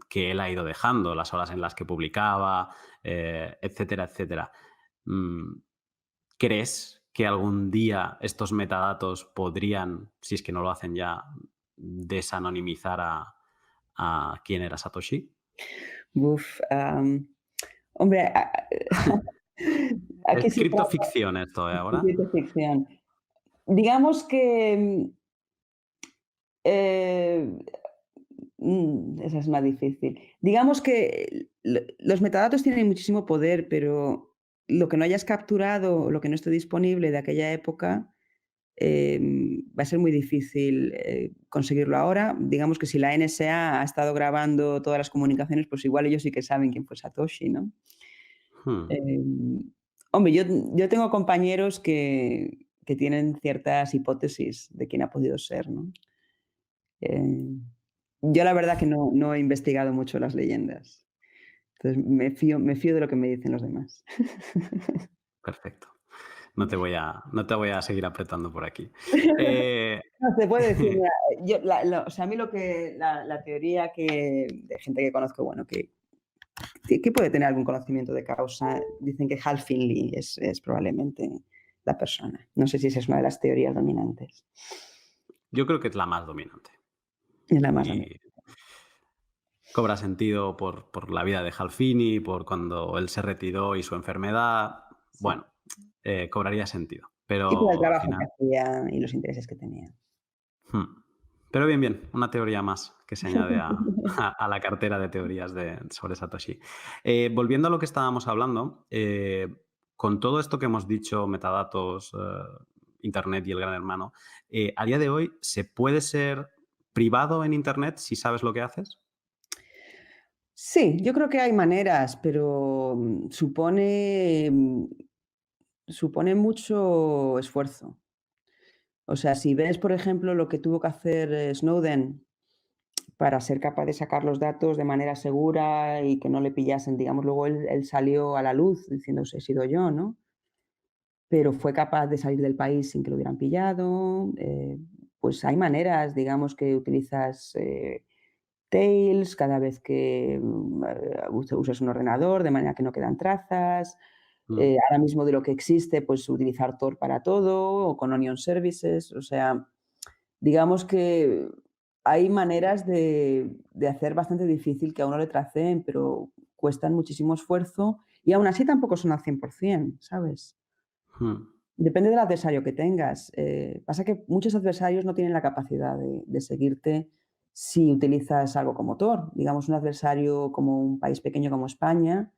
que él ha ido dejando, las horas en las que publicaba, etcétera, etcétera. Mm, ¿Crees que algún día estos metadatos podrían, si es que no lo hacen ya, desanonimizar a quién era Satoshi? Uf, hombre, aquí Es se trata criptoficción esto, ¿eh? de Ahora. ciencia ficción. Digamos que, eh, esa es más difícil. Digamos que los metadatos tienen muchísimo poder, pero lo que no hayas capturado, lo que no esté disponible de aquella época, va a ser muy difícil conseguirlo ahora. Digamos que si la NSA ha estado grabando todas las comunicaciones, pues igual ellos sí que saben quién fue Satoshi, ¿no? Hmm. Em, Hombre, yo tengo compañeros que tienen ciertas hipótesis de quién ha podido ser, ¿no? Eh, yo la verdad que no he investigado mucho las leyendas. Entonces me fío de lo que me dicen los demás. Perfecto. No te voy a seguir apretando por aquí. Eh, No, se puede decir, mira, o sea, a mí la teoría de gente que conozco, bueno, que puede tener algún conocimiento de causa, dicen que Hal Finley es probablemente la persona. No sé si esa es una de las teorías dominantes. yo creo que es la más dominante. Es la más dominante. Y cobra sentido por la vida de Halfini, por cuando él se retiró y su enfermedad. Sí. Bueno, cobraría sentido. Y por el Pero al trabajo que final. hacía y los intereses que tenía. Hmm. Pero bien, bien, una teoría más que se añade a la cartera de teorías sobre Satoshi. Volviendo a lo que estábamos hablando, con todo esto que hemos dicho, metadatos, Internet y el gran hermano, a día de hoy, ¿se puede ser privado en Internet si sabes lo que haces? Sí, yo creo que hay maneras, pero supone mucho esfuerzo. O sea, si ves, por ejemplo, lo que tuvo que hacer Snowden para ser capaz de sacar los datos de manera segura y que no le pillasen, digamos, luego él salió a la luz diciendo: "He sido yo", ¿no? Pero fue capaz de salir del país sin que lo hubieran pillado. Pues hay maneras, digamos, que utilizas, Tails cada vez que, usas un ordenador, de manera que no quedan trazas. Mm, Ahora mismo de lo que existe, pues utilizar Tor para todo o con Onion Services. O sea, digamos que hay maneras de hacer bastante difícil que a uno le traceen, pero cuestan muchísimo esfuerzo y aún así tampoco son al 100%, ¿sabes? mm, Depende del adversario que tengas. Pasa que muchos adversarios no tienen la capacidad de seguirte si utilizas algo como Tor. Digamos, un adversario como un país pequeño como España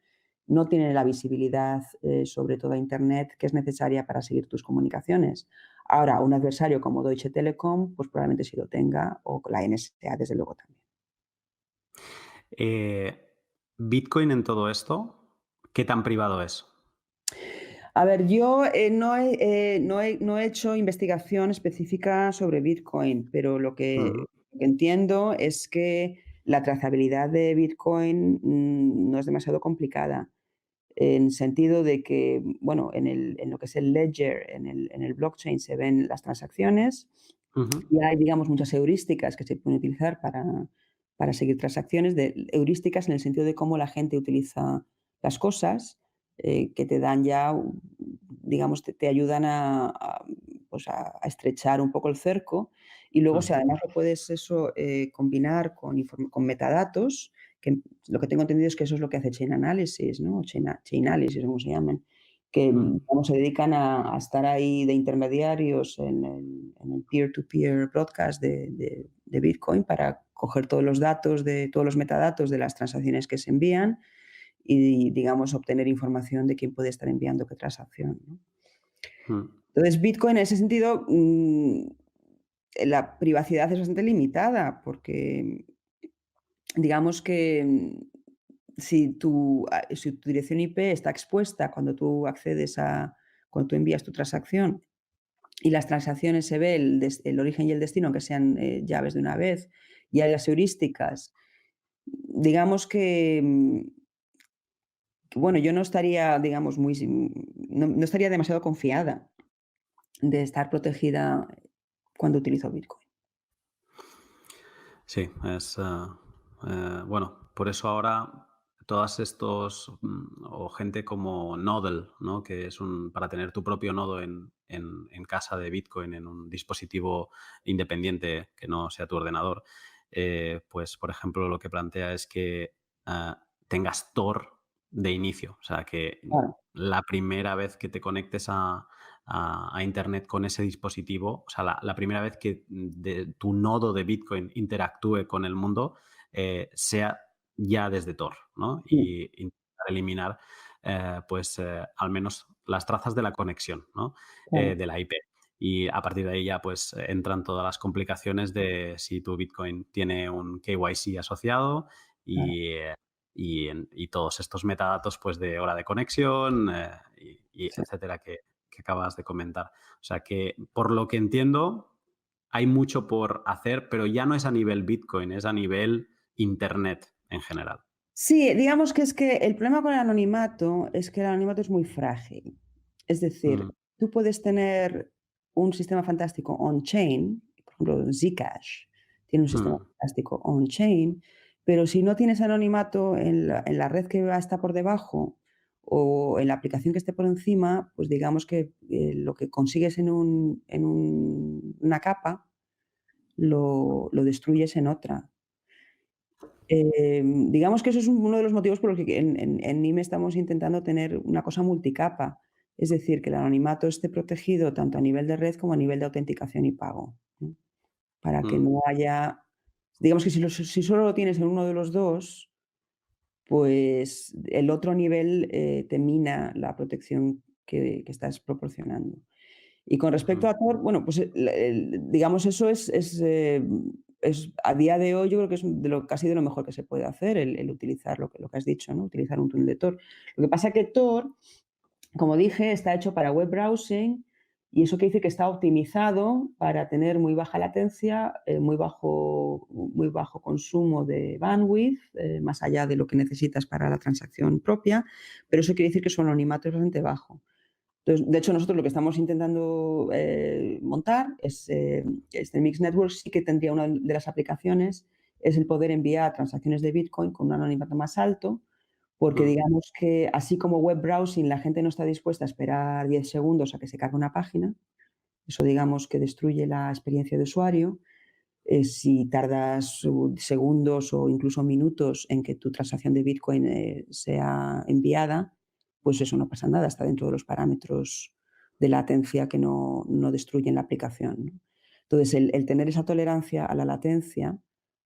no tiene la visibilidad, sobre toda Internet que es necesaria para seguir tus comunicaciones. Ahora, un adversario como Deutsche Telekom, pues probablemente sí lo tenga, o la NSA, desde luego también. eh, Bitcoin en todo esto, ¿qué tan privado es? A ver, yo, no he hecho investigación específica sobre Bitcoin, pero Ujú, lo que entiendo es que la trazabilidad de Bitcoin, no es demasiado complicada, en sentido de que, bueno, en lo que es el ledger, en el blockchain se ven las transacciones ujú, y hay, digamos, muchas heurísticas que se pueden utilizar para seguir transacciones, heurísticas en el sentido de cómo la gente utiliza las cosas, que te dan ya, digamos, te ayudan pues a estrechar un poco el cerco. Y luego, si ujú, además lo puedes eso, combinar con metadatos, que lo que tengo entendido es que eso es lo que hace Chain Analysis, ¿no? Chainalysis, como se llaman, que, mm, se dedican a estar ahí de intermediarios en el peer-to-peer broadcast de Bitcoin para coger todos los datos de todos los metadatos de las transacciones que se envían y, digamos, obtener información de quién puede estar enviando qué transacción, ¿no? mm. Entonces, Bitcoin en ese sentido, la privacidad es bastante limitada porque, digamos que, si tu dirección IP está expuesta cuando tú envías tu transacción y las transacciones se ve el origen y el destino, aunque sean, llaves de una vez, y hay las heurísticas, digamos que, bueno, yo no estaría, digamos, no estaría demasiado confiada de estar protegida cuando utilizo Bitcoin. Sí, bueno, por eso ahora todas estos o gente como Nodle, ¿no? Que es para tener tu propio nodo en casa de Bitcoin, en un dispositivo independiente que no sea tu ordenador, pues por ejemplo lo que plantea es que tengas Tor de inicio, o sea que Claro, la primera vez que te conectes a Internet con ese dispositivo, o sea, la primera vez que tu nodo de Bitcoin interactúe con el mundo, sea ya desde Tor, ¿no? sí, Y intentar eliminar, pues, al menos las trazas de la conexión, ¿no? claro, De la IP. Y a partir de ahí ya, pues, entran todas las complicaciones de si tu Bitcoin tiene un KYC asociado claro. y, y todos estos metadatos, pues, de hora de conexión, y Sí. etcétera, que acabas de comentar. O sea que, por lo que entiendo, hay mucho por hacer, pero ya no es a nivel Bitcoin, es a nivel Internet en general. Sí, digamos que es que el problema con el anonimato es que el anonimato es muy frágil. Es Mm, decir, tú puedes tener un sistema fantástico on-chain, por ejemplo, Zcash tiene un sistema mm, fantástico on-chain, pero si no tienes anonimato en la red que está por debajo o en la aplicación que esté por encima, pues digamos que lo que consigues una capa lo destruyes en otra. Digamos que eso es uno de los motivos por los que en NIME estamos intentando tener una cosa multicapa, es decir, que el anonimato esté protegido tanto a nivel de red como a nivel de autenticación y pago, ¿no? Para que mm, no haya, digamos que si solo lo tienes en uno de los 2, pues el otro nivel, te mina la protección que estás proporcionando. Y con respecto Ujú, a Tor, bueno, pues, digamos, eso es a día de hoy, yo creo que es de lo casi de lo mejor que se puede hacer, el utilizar lo que has dicho, ¿no? Utilizar un túnel de Tor. Lo que pasa que Tor, como dije, está hecho para web browsing y eso quiere decir que está optimizado para tener muy baja latencia, muy bajo consumo de bandwidth, más allá de lo que necesitas para la transacción propia, pero eso quiere decir que su anonimato es bastante bajo. Entonces, de hecho, nosotros lo que estamos intentando montar es este Mix Network sí que tendría una de las aplicaciones, es el poder enviar transacciones de Bitcoin con un anonimato más alto, porque ujú, digamos que así como web browsing la gente no está dispuesta a esperar 10 segundos a que se cargue una página, eso digamos que destruye la experiencia de usuario. Si tardas segundos o incluso minutos en que tu transacción de Bitcoin sea enviada, pues eso no pasa nada, está dentro de los parámetros de latencia que no destruyen la aplicación, ¿no? Entonces, el tener esa tolerancia a la latencia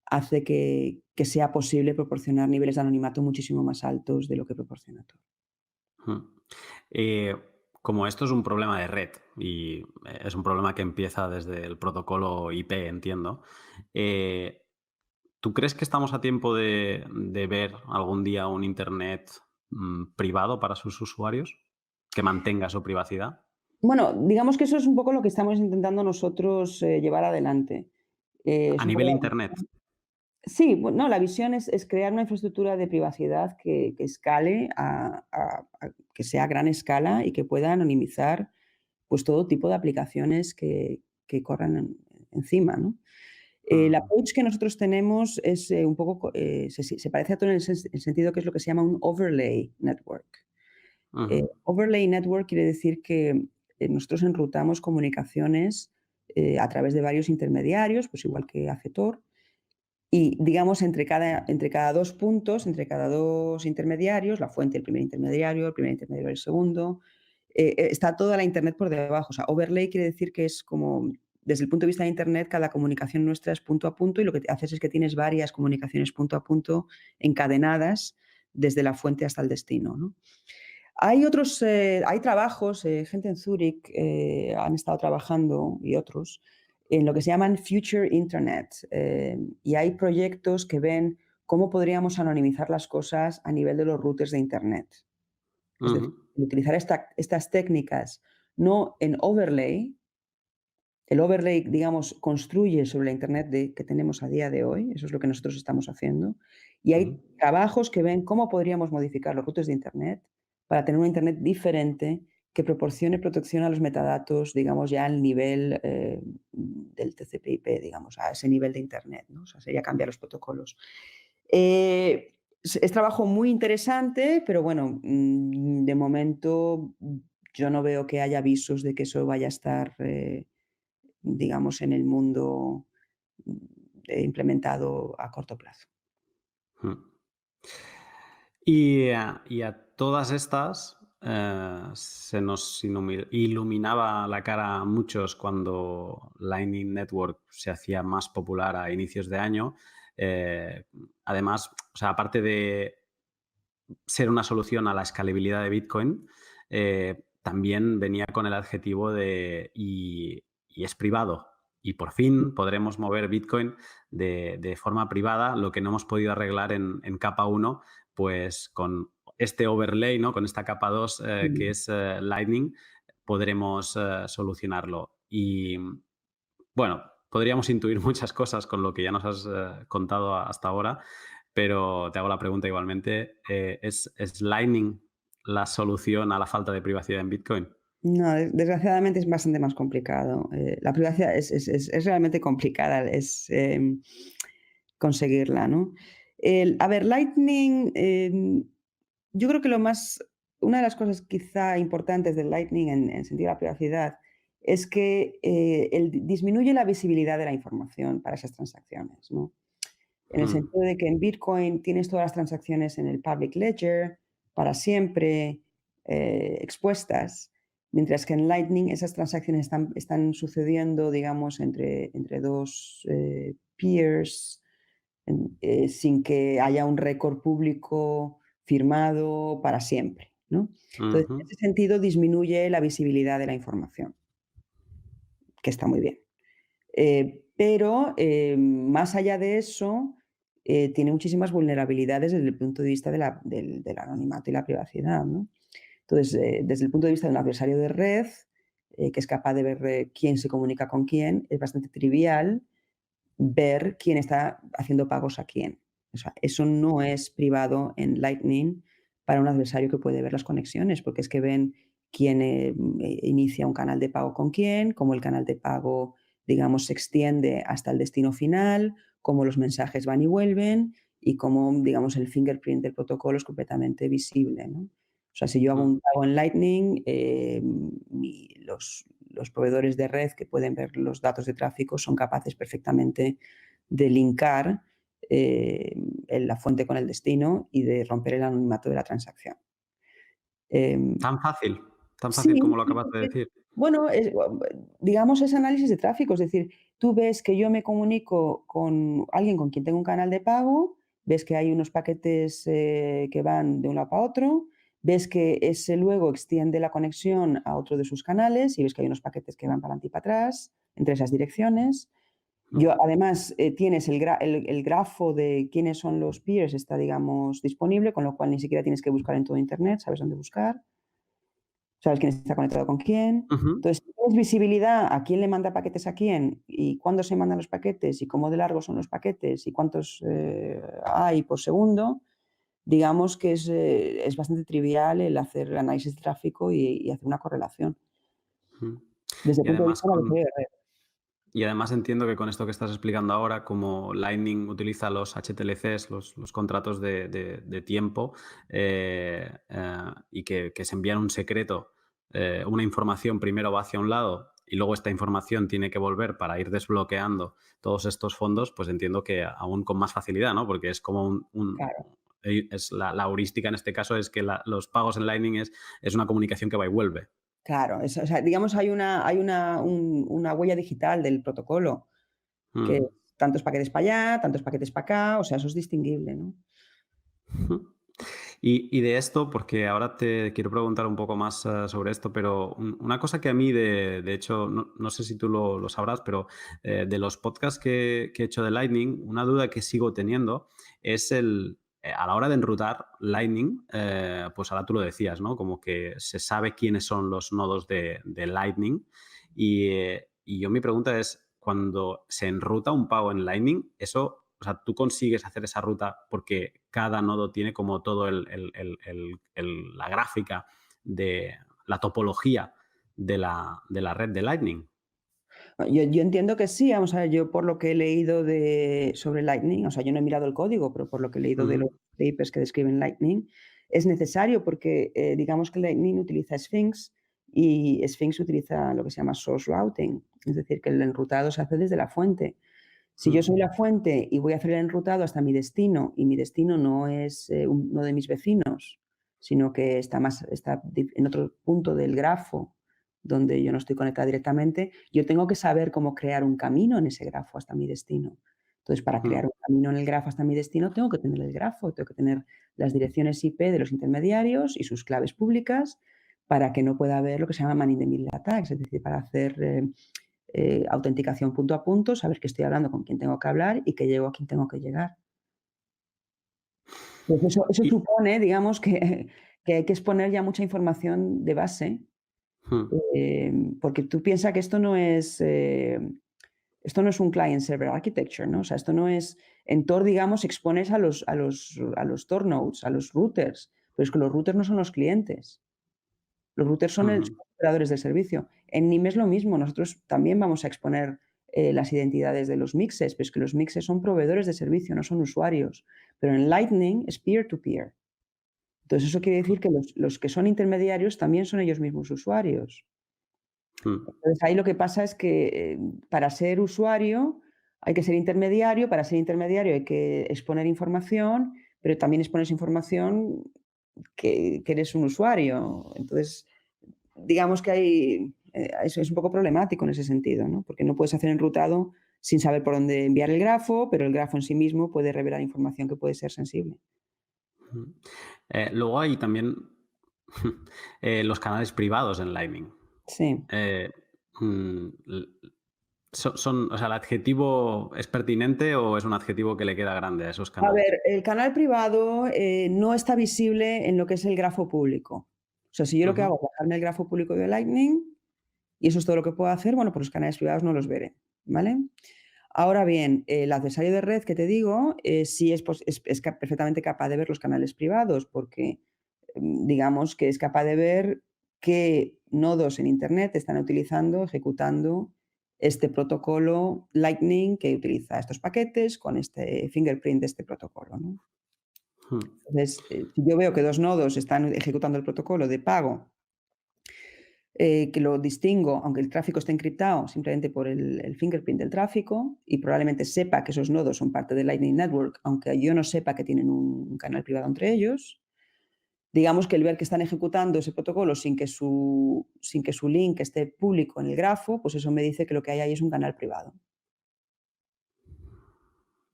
hace que sea posible proporcionar niveles de anonimato muchísimo más altos de lo que proporciona Tor. ujú. Eh, Como esto es un problema de red y es un problema que empieza desde el protocolo IP, entiendo, eh, ¿tú crees que estamos a tiempo de ver algún día un Internet privado para sus usuarios? Que mantenga su privacidad. Bueno, digamos que eso es un poco lo que estamos intentando nosotros llevar adelante. A Es un poco nivel la Internet. Sí, no, la visión es crear una infraestructura de privacidad que escale que sea a gran escala y que pueda anonimizar, pues, todo tipo de aplicaciones que corran encima, ¿no? El Ujú, approach que nosotros tenemos es, un poco se parece a todo en el sentido que es lo que se llama un overlay network. ujú, Overlay network quiere decir que, nosotros enrutamos comunicaciones, a través de varios intermediarios, pues igual que hace Tor, y digamos, entre cada 2 puntos, entre cada 2 intermediarios, la fuente, el primer intermediario, el segundo, está toda la Internet por debajo. O sea, overlay quiere decir que es como, desde el punto de vista de Internet, cada comunicación nuestra es punto a punto, y lo que haces es que tienes varias comunicaciones punto a punto encadenadas desde la fuente hasta el destino, ¿no? Hay trabajos, gente en Zúrich han estado trabajando y otros en lo que se llaman Future Internet, y hay proyectos que ven cómo podríamos anonimizar las cosas a nivel de los routers de Internet. Es ujú, decir, utilizar estas técnicas no en overlay. El overlay, digamos, construye sobre la Internet que tenemos a día de hoy, eso es lo que nosotros estamos haciendo, y ujú, hay trabajos que ven cómo podríamos modificar los routers de Internet para tener una Internet diferente que proporcione protección a los metadatos, digamos, ya al nivel del TCP/IP, digamos, a ese nivel de Internet, ¿no? O sea, sería cambiar los protocolos. Es trabajo muy interesante, pero bueno, de momento yo no veo que haya avisos de que eso vaya a estar digamos, en el mundo implementado a corto plazo. ujú. Y a todas estas, se nos iluminaba la cara a muchos cuando Lightning Network se hacía más popular a inicios de año. Eh, Además, o sea, aparte de ser una solución a la escalabilidad de Bitcoin, también venía con el adjetivo de y es privado. Y por fin podremos mover Bitcoin de forma privada, lo que no hemos podido arreglar en capa uno, pues con este overlay, ¿no? Con esta capa 2 que Mm. es Lightning, podremos solucionarlo. Y bueno, podríamos intuir muchas cosas con lo que ya nos has contado hasta ahora, pero te hago la pregunta igualmente, ¿es Lightning la solución a la falta de privacidad en Bitcoin? No, desgraciadamente es bastante más complicado. La privacidad es realmente complicada, conseguirla, ¿no? A ver, Lightning, yo creo que una de las cosas quizá importantes del Lightning en sentido de la privacidad es que disminuye la visibilidad de la información para esas transacciones, ¿no? En el Mm, sentido de que en Bitcoin tienes todas las transacciones en el public ledger para siempre expuestas, mientras que en Lightning esas transacciones están sucediendo, digamos, entre dos peers, sin que haya un récord público firmado para siempre. ¿no? Entonces, en Ujú. ese sentido, disminuye la visibilidad de la información, que está muy bien. Pero, más allá de eso, tiene muchísimas vulnerabilidades desde el punto de vista del anonimato y la privacidad, ¿no? Entonces, desde el punto de vista de un adversario de red, que es capaz de ver, quién se comunica con quién, es bastante trivial ver quién está haciendo pagos a quién. O sea, eso no es privado en Lightning para un adversario que puede ver las conexiones, porque es que ven quién, inicia un canal de pago con quién, cómo el canal de pago, digamos, se extiende hasta el destino final, cómo los mensajes van y vuelven y cómo, digamos, el fingerprint del protocolo es completamente visible, ¿no? O sea, si yo hago Mm. un pago en Lightning, los proveedores de red que pueden ver los datos de tráfico son capaces perfectamente de linkar la fuente con el destino y de romper el anonimato de la transacción. Em, Tan sí, fácil como lo sí, acabas de porque, decir. bueno, digamos, es análisis de tráfico, es decir, tú ves que yo me comunico con alguien con quien tengo un canal de pago, ves que hay unos paquetes que van de un lado para otro, ves que ese luego extiende la conexión a otro de sus canales y ves que hay unos paquetes que van para adelante y para atrás entre esas direcciones. Mm. Yo, además, tienes el grafo de quiénes son los peers, está, digamos, disponible, con lo cual ni siquiera tienes que buscar en todo Internet, sabes dónde buscar, sabes quién está conectado con quién. Ujú. Entonces, si tienes visibilidad a quién le manda paquetes a quién y cuándo se mandan los paquetes y cómo de largos son los paquetes y cuántos hay por segundo, digamos que es bastante trivial el hacer el análisis de tráfico y hacer una correlación Ujú. desde el Y punto de además vista de la con velocidad de red. Y además entiendo que con esto que estás explicando ahora, como Lightning utiliza los HTLCs, los contratos de tiempo, y que se envían un secreto, una información primero va hacia un lado y luego esta información tiene que volver para ir desbloqueando todos estos fondos, pues entiendo que aún con más facilidad, ¿no? Porque es como Claro. es la heurística en este caso es que los pagos en Lightning es una comunicación que va y vuelve. Claro, o sea, digamos, hay una huella digital del protocolo, que es Mm. tantos paquetes para allá, tantos paquetes para acá, o sea, eso es distinguible, ¿no? Ujú. Y de esto, porque ahora te quiero preguntar un poco más sobre esto, pero una cosa que a mí, de hecho, no sé si tú lo sabrás, pero de los podcasts que he hecho de Lightning, una duda que sigo teniendo es a la hora de enrutar Lightning, pues ahora tú lo decías, ¿no? Como que se sabe quiénes son los nodos de Lightning y yo mi pregunta es, cuando se enruta un pago en Lightning, eso, o sea, tú consigues hacer esa ruta porque cada nodo tiene como todo la gráfica de la topología de la red de Lightning. Yo entiendo que sí, vamos a ver, yo por lo que he leído sobre Lightning, o sea, yo no he mirado el código, pero por lo que he leído de los Ujú, papers que describen Lightning, es necesario porque, digamos que Lightning utiliza Sphinx y Sphinx utiliza lo que se llama source routing, es decir, que el enrutado se hace desde la fuente. Si yo mm, soy la fuente y voy a hacer el enrutado hasta mi destino, y mi destino no es, uno de mis vecinos, sino que está en otro punto del grafo, donde yo no estoy conectada directamente, yo tengo que saber cómo crear un camino en ese grafo hasta mi destino. Entonces, para crear mm, un camino en el grafo hasta mi destino, tengo que tener el grafo, tengo que tener las direcciones IP de los intermediarios y sus claves públicas para que no pueda haber lo que se llama man in the middle attacks, es decir, para hacer autenticación punto a punto, saber que estoy hablando con quien tengo que hablar y que llego a quien tengo que llegar. Pues eso y supone, digamos, que hay que exponer ya mucha información de base, mm, porque tú piensas que esto no es un client server architecture, ¿no? O sea, esto no es en Tor, digamos, expones a los Tor nodes, a los routers, pero es que los routers no son los clientes. Los routers son son ujú, operadores de servicio. En NIM es lo mismo, nosotros también vamos a exponer, las identidades de los mixes, pero es que los mixes son proveedores de servicio, no son usuarios. Pero en Lightning es peer to peer. Entonces, eso quiere decir que los que son intermediarios también son ellos mismos usuarios. mm, Entonces, ahí lo que pasa es que, para ser usuario hay que ser intermediario, para ser intermediario hay que exponer información, pero también expones información que eres un usuario. Entonces, digamos que eso es un poco problemático en ese sentido, ¿no? Porque no puedes hacer enrutado sin saber por dónde enviar el grafo, pero el grafo en sí mismo puede revelar información que puede ser sensible. ujú. Luego hay también Los canales privados en Lightning. Sí. Eh, l o sea, ¿el adjetivo es pertinente o es un adjetivo que le queda grande a esos A canales? ver, el canal privado, no está visible en lo que es el grafo público. O sea, si yo lo que Ujú, hago es bajarme el grafo público de Lightning y eso es todo lo que puedo hacer, bueno, pues los canales privados no los veré, ¿vale? Ahora bien, el adversario de red que te digo, sí es perfectamente capaz de ver los canales privados, porque, digamos que es capaz de ver qué nodos en Internet están utilizando, ejecutando este protocolo Lightning que utiliza estos paquetes con este fingerprint de este protocolo, ¿no? mm, Entonces, si yo veo que 2 nodos están ejecutando el protocolo de pago, que lo distingo, aunque el tráfico esté encriptado, simplemente por el fingerprint del tráfico, y probablemente sepa que esos nodos son parte del Lightning Network, aunque yo no sepa que tienen un canal privado entre ellos. Digamos que el ver que están ejecutando ese protocolo sin que su link esté público en el grafo, pues eso me dice que lo que hay ahí es un canal privado.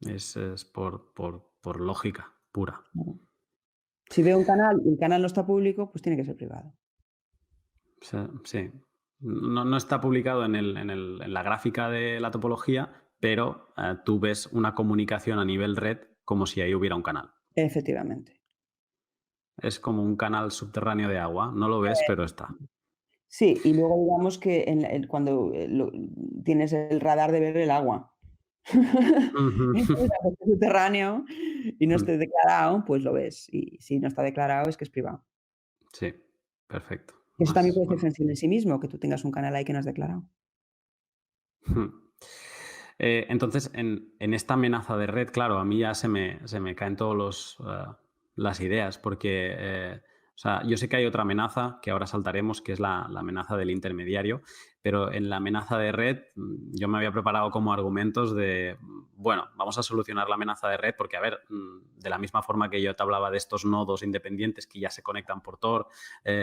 es por lógica pura. ¿No? Si veo un canal y el canal no está público, pues tiene que ser privado. O sea, sí. No está publicado en la gráfica de la topología, pero, tú ves una comunicación a nivel red como si ahí hubiera un canal. Efectivamente. Es como un canal subterráneo de agua, no lo ves, pero está. Sí, y luego digamos que cuando, tienes el radar de ver el agua. Ujú. Entonces, aunque esté subterráneo y no esté declarado, pues lo ves. Y si no está declarado, es que es privado. Sí, perfecto. Y eso también Más, puede ser bueno. sensible en sí mismo, que tú tengas un canal ahí que no has declarado. Entonces, en esta amenaza de red, claro, a mí ya se me caen todos las ideas, porque, o sea, yo sé que hay otra amenaza que ahora saltaremos, que es la amenaza del intermediario, pero en la amenaza de red, yo me había preparado como argumentos de, bueno, vamos a solucionar la amenaza de red, porque, a ver, de la misma forma que yo te hablaba de estos nodos independientes que ya se conectan por Tor,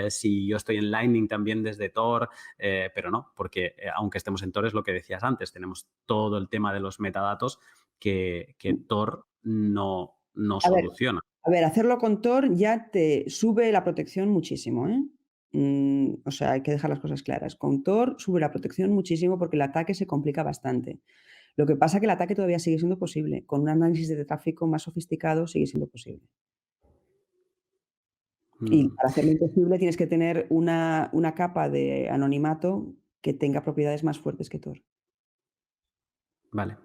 si yo estoy en Lightning también desde Tor, pero no, porque aunque estemos en Tor es lo que decías antes, tenemos todo el tema de los metadatos que Tor no A ver soluciona. a ver, hacerlo con Tor ya te sube la protección muchísimo, ¿eh? O sea, hay que dejar las cosas claras. Con Tor sube la protección muchísimo porque el ataque se complica bastante. Lo que pasa es que el ataque todavía sigue siendo posible. Con un análisis de tráfico más sofisticado sigue siendo posible. Y Mm, para hacerlo imposible tienes que tener una capa de anonimato que tenga propiedades más fuertes que Tor. vale.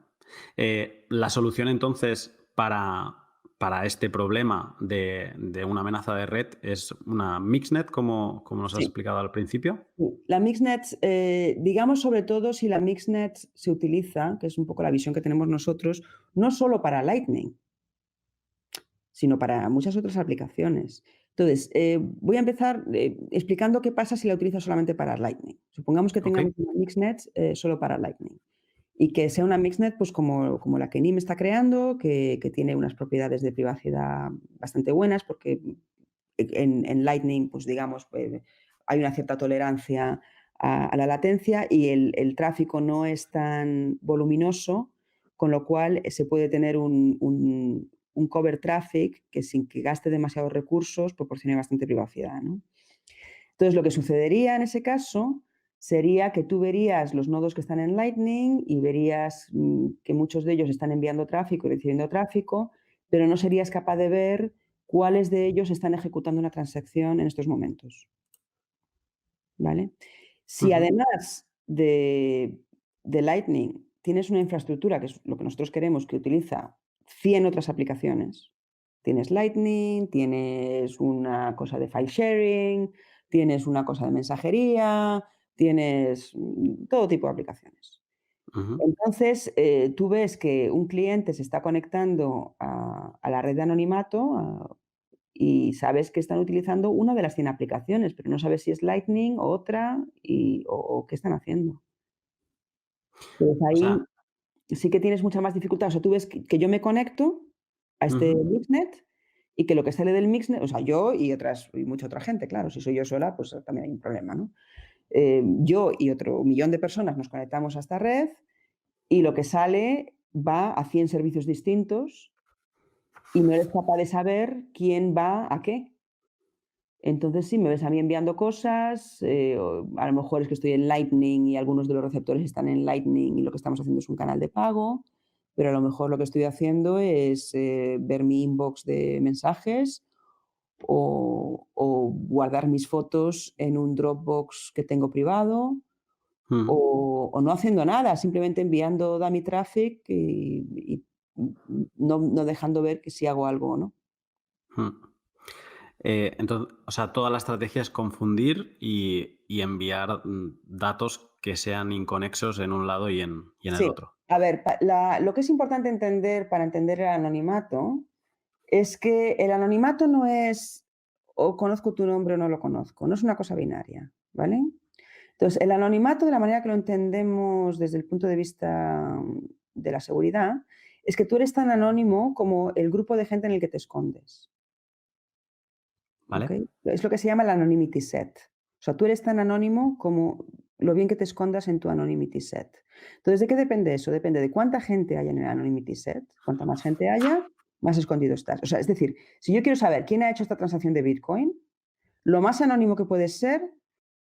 La solución entonces para este problema de una amenaza de red es una mixnet, como nos has Sí. explicado al principio. Sí. La mixnet, digamos, sobre todo si la mixnet se utiliza, que es un poco la visión que tenemos nosotros, no solo para Lightning, sino para muchas otras aplicaciones. Entonces, voy a empezar, explicando qué pasa si la utilizo solamente para Lightning. Supongamos que Ok. tengamos una mixnet, solo para Lightning. Y que sea una mixnet, pues como la que NIM está creando, que tiene unas propiedades de privacidad bastante buenas, porque en Lightning, pues digamos, hay una cierta tolerancia a la latencia y el tráfico no es tan voluminoso, con lo cual se puede tener un cover traffic que sin que gaste demasiados recursos proporcione bastante privacidad, ¿no? Entonces, lo que sucedería en ese caso sería que tú verías los nodos que están en Lightning y verías que muchos de ellos están enviando tráfico y recibiendo tráfico, pero no serías capaz de ver cuáles de ellos están ejecutando una transacción en estos momentos, ¿vale? Si Ujú, además de Lightning tienes una infraestructura, que es lo que nosotros queremos, que utiliza 100 otras aplicaciones, tienes Lightning, tienes una cosa de file sharing, tienes una cosa de mensajería, tienes todo tipo de aplicaciones. ujú. Entonces, tú ves que un cliente se está conectando a la red de anonimato, y sabes que están utilizando una de las 100 aplicaciones, pero no sabes si es Lightning, otra, o qué están haciendo. Pues O sea, ahí sí que tienes mucha más dificultad. O sea, tú ves que yo me conecto a este ujú, Mixnet y que lo que sale del Mixnet, o sea, yo y mucha otra gente, claro, si soy yo sola, pues también hay un problema, ¿no? Yo y otro millón de personas nos conectamos a esta red y lo que sale va a 100 servicios distintos y no eres capaz de saber quién va a qué. Entonces, sí, me ves a mí enviando cosas, o a lo mejor es que estoy en Lightning y algunos de los receptores están en Lightning y lo que estamos haciendo es un canal de pago, pero a lo mejor lo que estoy haciendo es, ver mi inbox de mensajes o guardar mis fotos en un Dropbox que tengo privado, Mm, o no haciendo nada, simplemente enviando dummy traffic y no dejando ver que si hago algo o no. mm. Entonces, o sea, toda la estrategia es confundir y enviar datos que sean inconexos en un lado y en el Sí, otro. a ver, lo que es importante entender para entender el anonimato es que el anonimato no es o conozco tu nombre o no lo conozco, no es una cosa binaria, ¿vale? Entonces, el anonimato, de la manera que lo entendemos desde el punto de vista de la seguridad, es que tú eres tan anónimo como el grupo de gente en el que te escondes. ¿Vale? ¿Ok? Es lo que se llama el anonymity set. O sea, tú eres tan anónimo como lo bien que te escondas en tu anonymity set. Entonces, ¿de qué depende eso? Depende de cuánta gente haya en el anonymity set. Cuanta más gente haya, más escondido estás. O sea, es decir, si yo quiero saber quién ha hecho esta transacción de Bitcoin, lo más anónimo que puede ser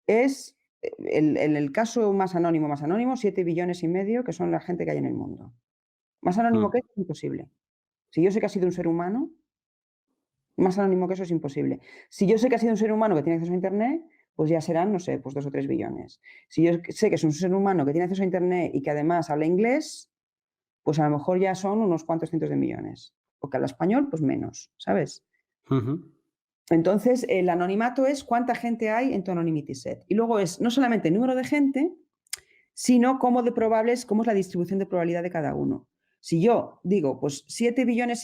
es, en el caso más anónimo, 7,5 billones, que son la gente que hay en el mundo. Más anónimo Mm, que eso es imposible. Si yo sé que ha sido un ser humano, más anónimo que eso es imposible. Si yo sé que ha sido un ser humano que tiene acceso a Internet, pues ya serán, no sé, pues 2 o 3 billones. Si yo sé que es un ser humano que tiene acceso a Internet y que además habla inglés, pues a lo mejor ya son unos cuantos cientos de millones. O que habla español, pues menos, ¿sabes? ujú, Entonces, el anonimato es cuánta gente hay en tu anonymity set. Y luego es no solamente el número de gente, sino cómo de probables, cómo es la distribución de probabilidad de cada uno. Si yo digo, pues 7,5 billones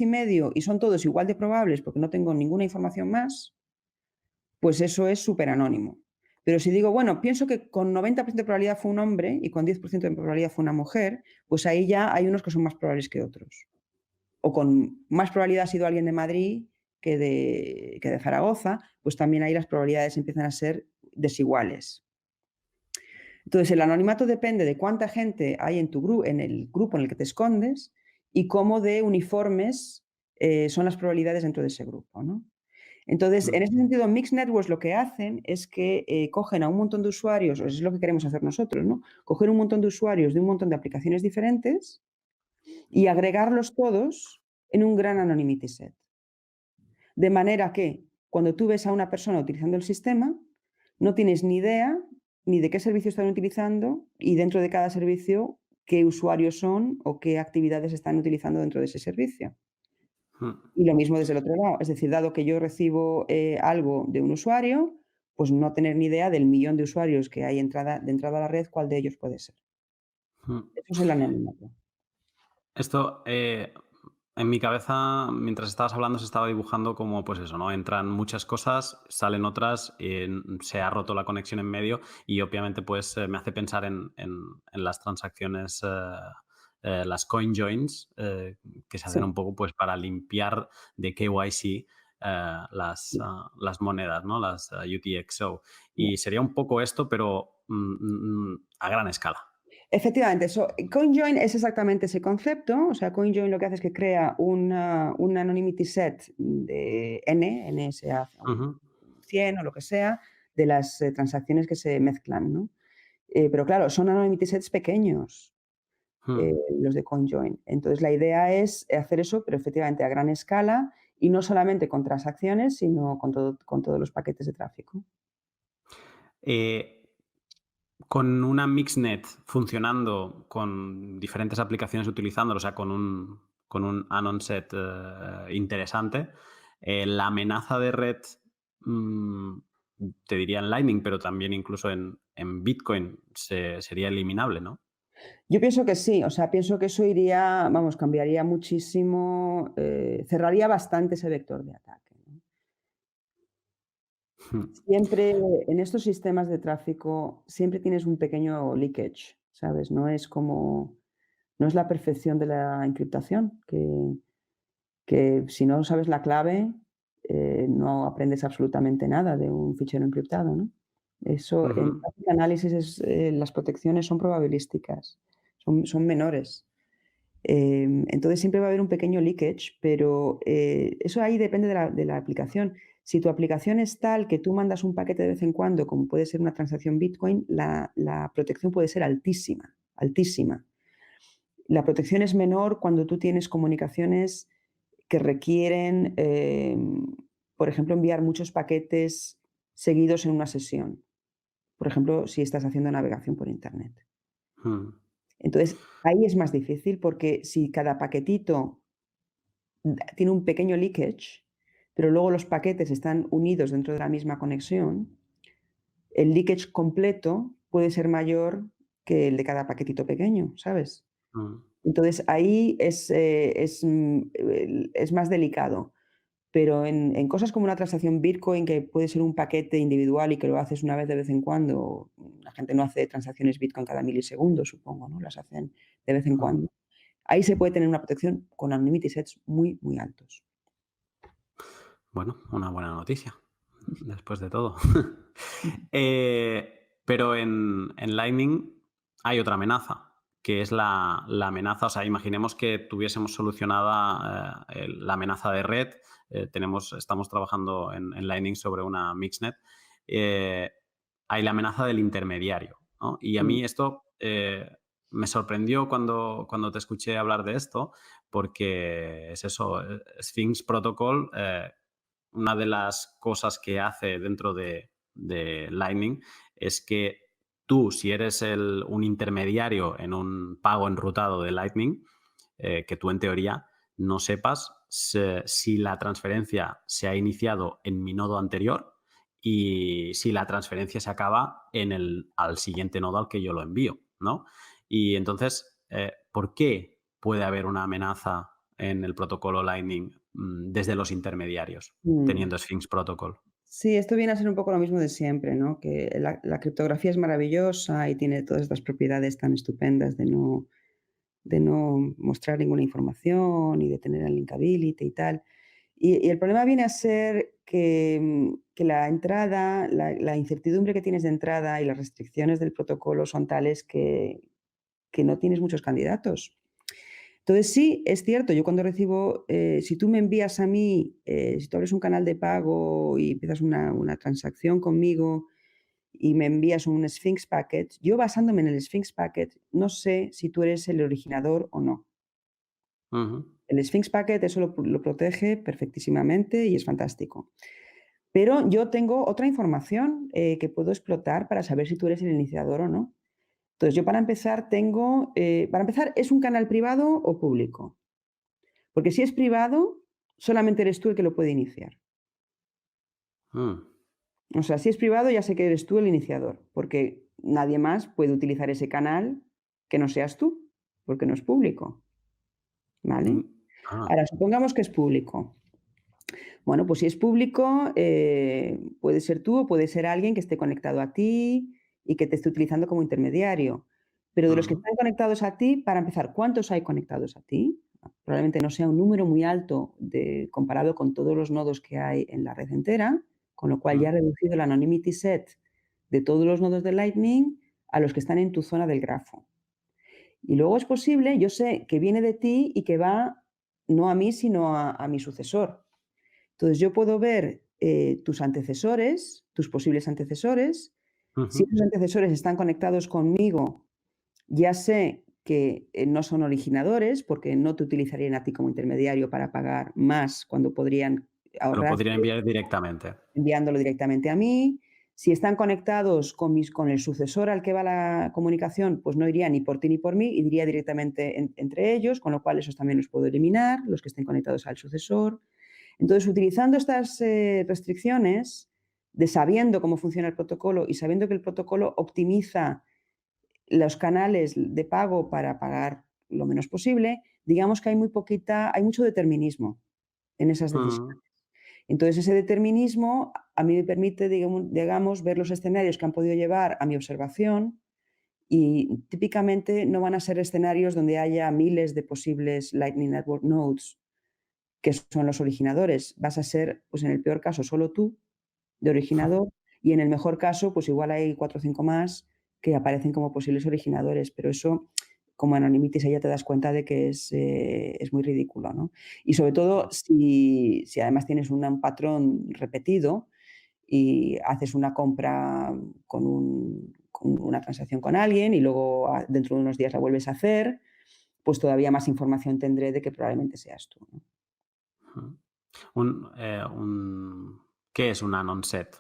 y son todos igual de probables porque no tengo ninguna información más, pues eso es súper anónimo. Pero si digo, bueno, pienso que con 90% de probabilidad fue un hombre y con 10% de probabilidad fue una mujer, pues ahí ya hay unos que son más probables que otros. O con más probabilidad ha sido alguien de Madrid que de Zaragoza, pues también ahí las probabilidades empiezan a ser desiguales. Entonces, el anonimato depende de cuánta gente hay en el grupo en el que te escondes y cómo de uniformes son las probabilidades dentro de ese grupo, ¿no? Entonces, mm, en ese sentido, Mixed Networks lo que hacen es que cogen a un montón de usuarios, o eso es lo que queremos hacer nosotros, ¿no? Coger un montón de usuarios de un montón de aplicaciones diferentes y agregarlos todos en un gran anonymity set. De manera que cuando tú ves a una persona utilizando el sistema, no tienes ni idea ni de qué servicio están utilizando y dentro de cada servicio qué usuarios son o qué actividades están utilizando dentro de ese servicio. mm. Y lo mismo desde el otro lado, es decir, dado que yo recibo algo de un usuario, pues no tener ni idea del millón de usuarios que hay de entrada a la red, cuál de ellos puede ser. Mm. Eso es el anonimato. Esto, en mi cabeza, mientras estabas hablando, se estaba dibujando como, pues eso, ¿no? Entran muchas cosas, salen otras, se ha roto la conexión en medio y obviamente, pues, me hace pensar en las transacciones, las coin joins, que se hacen Sí. un poco, pues, para limpiar de KYC, las monedas, ¿no? Las UTXO. Y sería un poco esto, pero a gran escala. Efectivamente, CoinJoin es exactamente ese concepto. O sea, CoinJoin lo que hace es que crea un anonymity set de N sea Ujú, 100 o lo que sea, de las transacciones que se mezclan, ¿no? Pero claro, son anonymity sets pequeños, mm. los de CoinJoin. Entonces, la idea es hacer eso, pero efectivamente a gran escala y no solamente con transacciones, sino con todos los paquetes de tráfico. Eh, con una Mixnet funcionando, con diferentes aplicaciones utilizándolo, o sea, con un anon set interesante, la amenaza de red, mm, te diría en Lightning, pero también incluso en Bitcoin sería eliminable, ¿no? Yo pienso que sí, o sea, pienso que eso iría, vamos, cambiaría muchísimo, cerraría bastante ese vector de ataque, ¿no? Siempre en estos sistemas de tráfico, siempre tienes un pequeño leakage, ¿sabes? No es la perfección de la encriptación, que si no sabes la clave, no aprendes absolutamente nada de un fichero encriptado, ¿no? Eso en Ujú. traffic análisis las protecciones son probabilísticas, son menores. Entonces siempre va a haber un pequeño leakage, pero eso ahí depende de la aplicación. Si tu aplicación es tal que tú mandas un paquete de vez en cuando, como puede ser una transacción Bitcoin, la protección puede ser altísima, altísima. La protección es menor cuando tú tienes comunicaciones que requieren, por ejemplo, enviar muchos paquetes seguidos en una sesión. Por ejemplo, si estás haciendo navegación por Internet. Mm, Entonces, ahí es más difícil porque si cada paquetito tiene un pequeño leakage, pero luego los paquetes están unidos dentro de la misma conexión, el leakage completo puede ser mayor que el de cada paquetito pequeño, ¿sabes? mm. Entonces, ahí es más delicado. Pero en cosas como una transacción Bitcoin, que puede ser un paquete individual y que lo haces una vez de vez en cuando, la gente no hace transacciones Bitcoin cada milisegundo, supongo, ¿no? Las hacen de vez en Mm. cuando. Ahí se puede tener una protección con anonymity sets muy, muy altos. Bueno, una buena noticia, después de todo. Pero en Lightning hay otra amenaza, que es la amenaza, o sea, imaginemos que tuviésemos solucionada la amenaza de red, estamos trabajando en Lightning sobre una Mixnet, eh, hay la amenaza del intermediario, ¿no? Y a Mm, mí esto me sorprendió cuando te escuché hablar de esto, porque es eso, Sphinx Protocol, una de las cosas que hace dentro de Lightning es que tú, si eres un intermediario en un pago enrutado de Lightning, que tú en teoría no sepas si la transferencia se ha iniciado en mi nodo anterior y si la transferencia se acaba al siguiente nodo al que yo lo envío, ¿no? Y entonces, ¿por qué puede haber una amenaza en el protocolo Lightning desde los intermediarios, mm. teniendo Sphinx Protocol? Sí, esto viene a ser un poco lo mismo de siempre, ¿no? Que la criptografía es maravillosa y tiene todas estas propiedades tan estupendas de no mostrar ninguna información y de tener el linkability y tal. Y el problema viene a ser que la entrada, la incertidumbre que tienes de entrada y las restricciones del protocolo son tales que no tienes muchos candidatos. Entonces, sí, es cierto, yo cuando recibo, si tú me envías a mí, si tú abres un canal de pago y empiezas una transacción conmigo y me envías un Sphinx Packet, yo basándome en el Sphinx Packet, no sé si tú eres el originador o no. Ujú, El Sphinx Packet eso lo protege perfectísimamente y es fantástico. Pero yo tengo otra información, que puedo explotar para saber si tú eres el iniciador o no. Entonces, yo para empezar, ¿es un canal privado o público? Porque si es privado, solamente eres tú el que lo puede iniciar. mm, O sea, si es privado, ya sé que eres tú el iniciador, porque nadie más puede utilizar ese canal que no seas tú, porque no es público, ¿vale? mm, ah, Ahora, supongamos que es público. Bueno, pues si es público, puede ser tú o puede ser alguien que esté conectado a ti y que te esté utilizando como intermediario. Pero de los que ujú, están conectados a ti, para empezar, ¿cuántos hay conectados a ti? Probablemente no sea un número muy alto comparado con todos los nodos que hay en la red entera, con lo cual ya mm, ha reducido el anonymity set de todos los nodos de Lightning a los que están en tu zona del grafo. Y luego es posible, yo sé que viene de ti y que va no a mí, sino a mi sucesor. Entonces, yo puedo ver, tus antecesores, tus posibles antecesores. Si ujú, esos antecesores están conectados conmigo, ya sé que, no son originadores, porque no te utilizarían a ti como intermediario para pagar más cuando podrían te lo ahorrarse podría enviar directamente. enviándolo directamente a mí. Si están conectados con el sucesor al que va la comunicación, pues no iría ni por ti ni por mí, iría directamente entre ellos, con lo cual esos también los puedo eliminar, los que estén conectados al sucesor. Entonces, utilizando estas restricciones, de sabiendo cómo funciona el protocolo y sabiendo que el protocolo optimiza los canales de pago para pagar lo menos posible, digamos que hay mucho determinismo en esas Mm, decisiones. Entonces, ese determinismo a mí me permite, digamos, ver los escenarios que han podido llevar a mi observación y típicamente no van a ser escenarios donde haya miles de posibles Lightning Network nodes que son los originadores. Vas a ser, pues en el peor caso, solo tú de originador y en el mejor caso, pues igual hay 4 o 5 más que aparecen como posibles originadores, pero eso como Anonymity ya te das cuenta de que es muy ridículo, ¿no? Y sobre todo si además tienes un patrón repetido y haces una compra con una transacción con alguien y luego dentro de unos días la vuelves a hacer, pues todavía más información tendré de que probablemente seas tú, ¿no? Ujú. ¿Qué es una non-set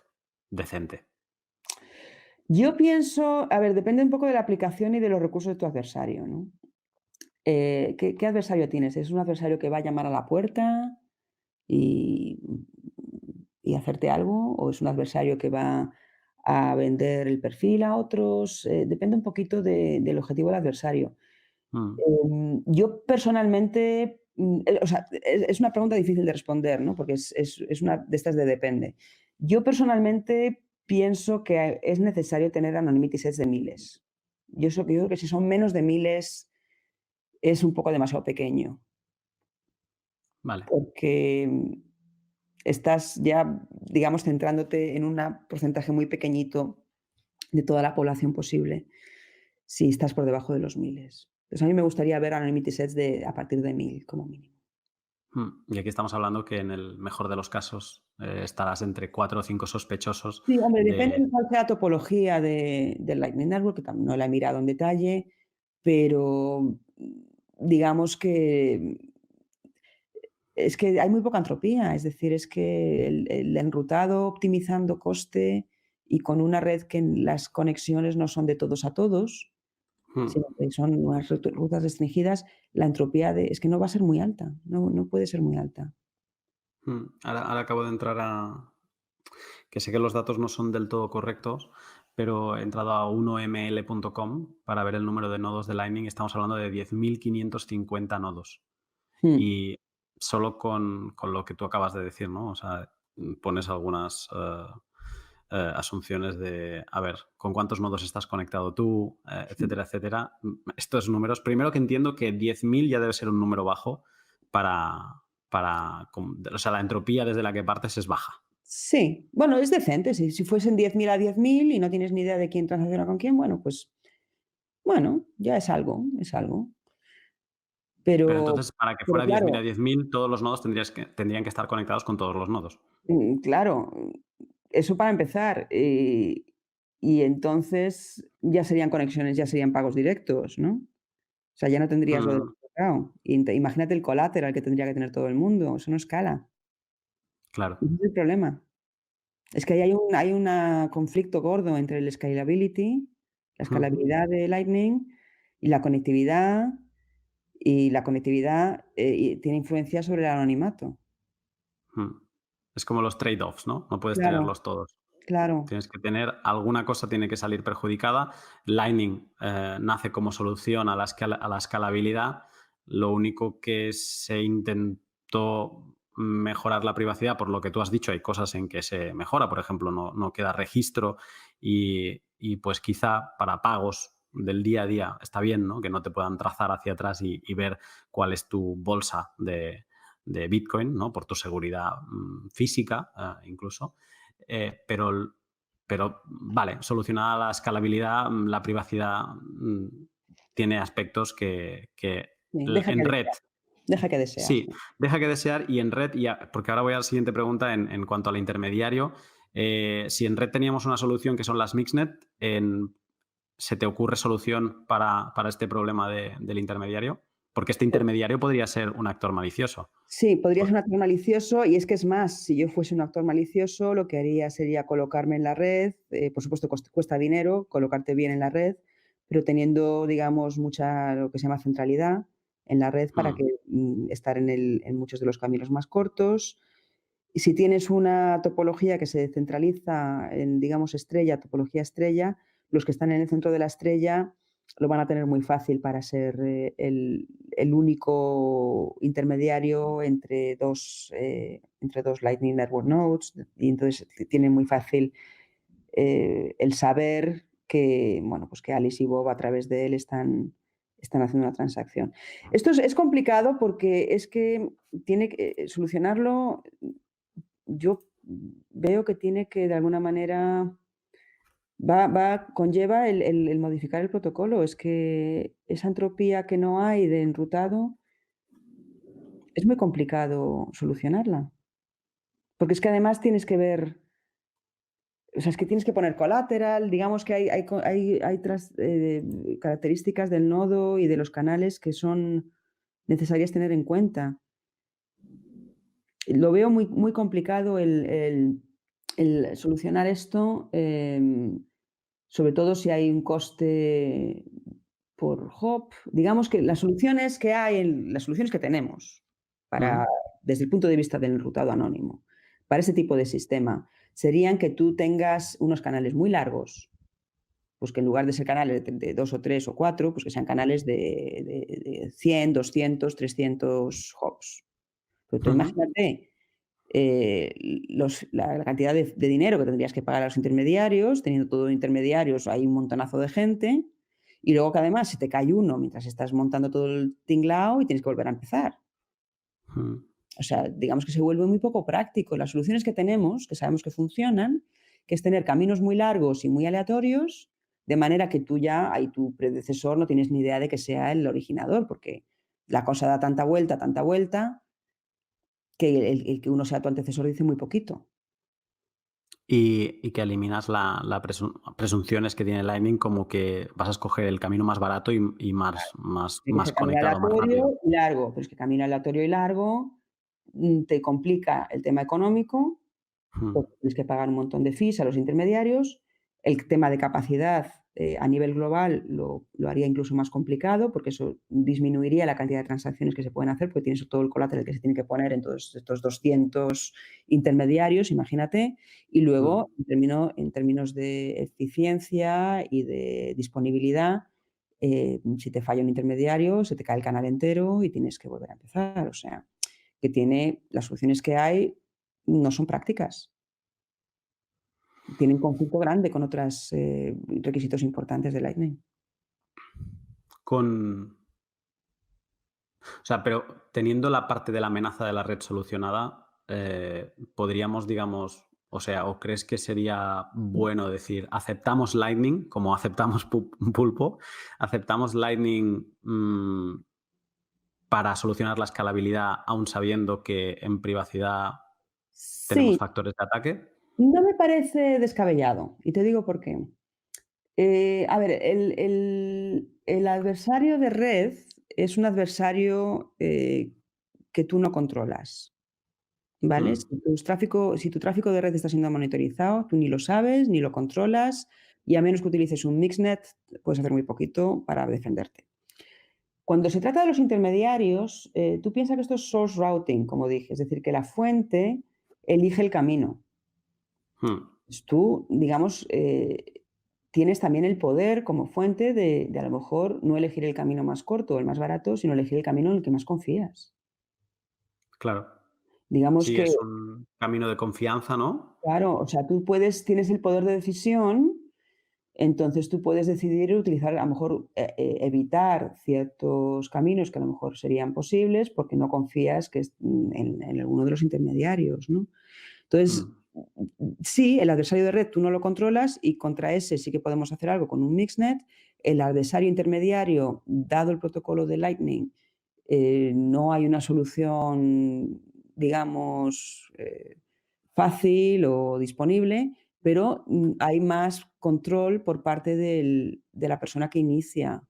decente? Yo pienso, a ver, depende un poco de la aplicación y de los recursos de tu adversario, ¿no? ¿Qué adversario tienes? ¿Es un adversario que va a llamar a la puerta y, y hacerte algo? ¿O es un adversario que va a vender el perfil a otros? Depende un poquito del objetivo del adversario. Mm, Yo personalmente, o sea, es una pregunta difícil de responder, ¿no? Porque es una de estas de depende. Yo personalmente pienso que es necesario tener anonymity sets de miles. Yo creo que si son menos de miles es un poco demasiado pequeño, vale. porque estás ya, digamos, centrándote en un porcentaje muy pequeñito de toda la población posible si estás por debajo de los miles. Entonces, a mí me gustaría ver anonymity sets a partir de 1000 como mínimo. Y aquí estamos hablando que en el mejor de los casos estarás entre 4 o 5 sospechosos Sí, hombre, depende de... de cuál sea la topología del Lightning Network, que no la he mirado en detalle, pero digamos que es que hay muy poca entropía, es decir, es que el enrutado optimizando coste y con una red que las conexiones no son de todos a todos, Mm, sino que son unas rutas restringidas, la entropía es que no va a ser muy alta, no puede ser muy alta. Ahora acabo de entrar que sé que los datos no son del todo correctos, pero he entrado a 1ml.com para ver el número de nodos de Lightning y estamos hablando de 10.550 nodos. Mm. Y solo con lo que tú acabas de decir, ¿no? O sea, pones algunas asunciones de, a ver, con cuántos nodos estás conectado tú, etcétera, etcétera. Estos números, primero que entiendo que 10.000 ya debe ser un número bajo o sea, la entropía desde la que partes es baja. Sí, bueno, es decente, sí. Si fuesen 10.000 a 10.000 y no tienes ni idea de quién transacciona con quién, bueno, pues, bueno, ya es algo, es algo. Pero Pero entonces, para que pero fuera 10.000 a claro, 10.000 todos los nodos tendrían que estar conectados con todos los nodos. claro, eso para empezar. Y entonces ya serían conexiones, ya serían pagos directos, ¿no? O sea, ya no tendrías lo del Mm, claro. Imagínate el collateral que tendría que tener todo el mundo, eso no escala. claro. Ese es el problema. Es que ahí hay un conflicto gordo entre el scalability, la Ujú. escalabilidad de Lightning y la conectividad, tiene influencia sobre el anonimato. Mm. Es como los trade-offs, ¿no? No puedes Claro, tenerlos todos. claro. Tienes que tener alguna cosa tiene que salir perjudicada. Lightning nace como solución a la escalabilidad. Lo único que se intentó mejorar la privacidad, por lo que tú has dicho, hay cosas en que se mejora. Por ejemplo, no queda registro y pues quizá para pagos del día a día está bien, ¿no? Que no te puedan trazar hacia atrás y ver cuál es tu bolsa de Bitcoin, ¿no? Por tu seguridad física incluso. Pero vale, solucionada la escalabilidad, la privacidad tiene aspectos que Sí, deja que en red, desear, deja que desear, sí, sí. deja que desear y en red, porque ahora voy a la siguiente pregunta en cuanto al intermediario. Si en red teníamos una solución que son las Mixnet, ¿se te ocurre solución para este problema del intermediario? Porque este intermediario podría ser un actor malicioso. Sí, podría ser Por- un actor malicioso y es que es más, si yo fuese un actor malicioso, lo que haría sería colocarme en la red, por supuesto cuesta dinero colocarte bien en la red, pero teniendo, digamos, mucha, lo que se llama centralidad en la red para que Mm, estar en muchos de los caminos más cortos. Y si tienes una topología que se centraliza en, digamos, estrella, topología estrella, los que están en el centro de la estrella lo van a tener muy fácil para ser el único intermediario entre dos Lightning Network nodes. Y entonces tienen muy fácil el saber que, bueno, pues que Alice y Bob a través de él están haciendo una transacción. Esto es complicado porque es que tiene que solucionarlo. Yo veo que tiene que, de alguna manera, conlleva el modificar el protocolo. Es que esa entropía que no hay de enrutado es muy complicado solucionarla. Porque es que además tienes que ver, o sea, es que tienes que poner collateral, digamos que hay características del nodo y de los canales que son necesarias tener en cuenta. Lo veo muy complicado el solucionar esto, sobre todo si hay un coste por hop. Digamos que las soluciones que tenemos Ujú, para desde el punto de vista del enrutado anónimo, para ese tipo de sistema, serían que tú tengas unos canales muy largos, pues que en lugar de ser canales de 2 o 3 o 4, pues que sean canales de 100, 200, 300 hops. Pero tú ujú. imagínate, la cantidad de dinero que tendrías que pagar a los intermediarios, teniendo todo intermediarios, hay un montonazo de gente, y luego que además se te cae uno mientras estás montando todo el tinglao y tienes que volver a empezar. Mm. O sea, digamos que se vuelve muy poco práctico. Las soluciones que tenemos, que sabemos que funcionan, que es tener caminos muy largos y muy aleatorios, de manera que tú ya, ahí tu predecesor no tienes ni idea de que sea el originador, porque la cosa da tanta vuelta, que el que uno sea tu antecesor dice muy poquito. Y que eliminas la presunciones que tiene Lightning, como que vas a escoger el camino más barato y Tiene que más ser camino conectado, más aleatorio rápido. y largo, pero es que camino aleatorio y largo, te complica el tema económico, Mm, porque tienes que pagar un montón de fees a los intermediarios. El tema de capacidad, a nivel global lo haría incluso más complicado, porque eso disminuiría la cantidad de transacciones que se pueden hacer, porque tienes todo el colateral que se tiene que poner en todos estos 200 intermediarios, imagínate. Y mm. luego, en términos de eficiencia y de disponibilidad, si te falla un intermediario, se te cae el canal entero y tienes que volver a empezar. O sea, que tiene las soluciones que hay no son prácticas. Tienen conflicto grande con otros requisitos importantes de Lightning. Con O sea, pero teniendo la parte de la amenaza de la red solucionada, podríamos, digamos, o sea, ¿o crees que sería bueno decir, aceptamos Lightning, como aceptamos Pulpo, aceptamos Lightning para solucionar la escalabilidad, aún sabiendo que en privacidad tenemos Sí, factores de ataque? no me parece descabellado, y te digo por qué. A ver, el adversario de red es un adversario, que tú no controlas, ¿vale? Mm, Si tu tráfico de red está siendo monitorizado, tú ni lo sabes, ni lo controlas, y a menos que utilices un mixnet, puedes hacer muy poquito para defenderte. Cuando se trata de los intermediarios, tú piensas que esto es source routing, como dije, es decir, que la fuente elige el camino. mm, Pues tú, digamos, tienes también el poder como fuente de a lo mejor no elegir el camino más corto o el más barato, sino elegir el camino en el que más confías. claro. Digamos Sí, que, es un camino de confianza, ¿no? claro, o sea, tienes el poder de decisión. Entonces tú puedes decidir utilizar, a lo mejor, evitar ciertos caminos que a lo mejor serían posibles porque no confías en alguno de los intermediarios, ¿no? Entonces, Mm, sí, el adversario de red tú no lo controlas y contra ese sí que podemos hacer algo con un mixnet. El adversario intermediario, dado el protocolo de Lightning, no hay una solución, digamos, fácil o disponible, pero, hay más control por parte de la persona que inicia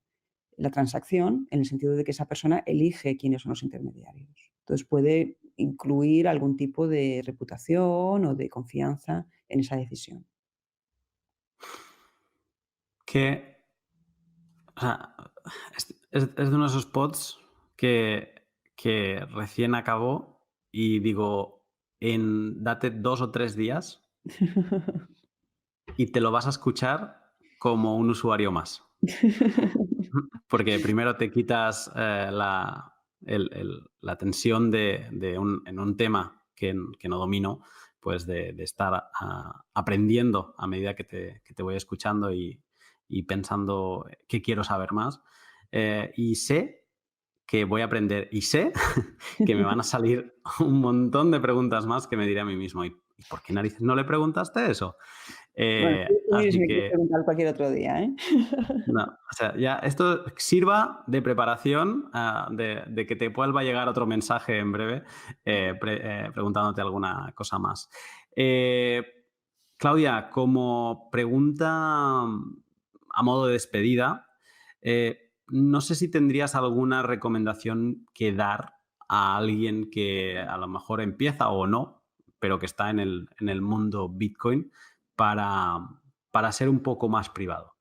la transacción, en el sentido de que esa persona elige quiénes son los intermediarios. Entonces, puede incluir algún tipo de reputación o de confianza en esa decisión. que O sea, es de uno de esos pods que recién acabó y digo, date 2 o 3 días y te lo vas a escuchar como un usuario más. Porque primero te quitas, la tensión en un tema que no domino, pues de estar aprendiendo a medida que te voy escuchando y pensando qué quiero saber más. Y sé que voy a aprender y sé que me van a salir un montón de preguntas más que me diré a mí mismo. ¿Y por qué narices no le preguntaste eso? Bueno, estoy disponible si Así me quieres que, preguntar cualquier otro día, ¿eh? no, o sea, ya esto sirva de preparación, de que te vuelva a llegar otro mensaje en breve, preguntándote alguna cosa más. Eh, Claudia, como pregunta a modo de despedida, no sé si tendrías alguna recomendación que dar a alguien que a lo mejor empieza o no, pero que está en el mundo Bitcoin para, para ser un poco más privado.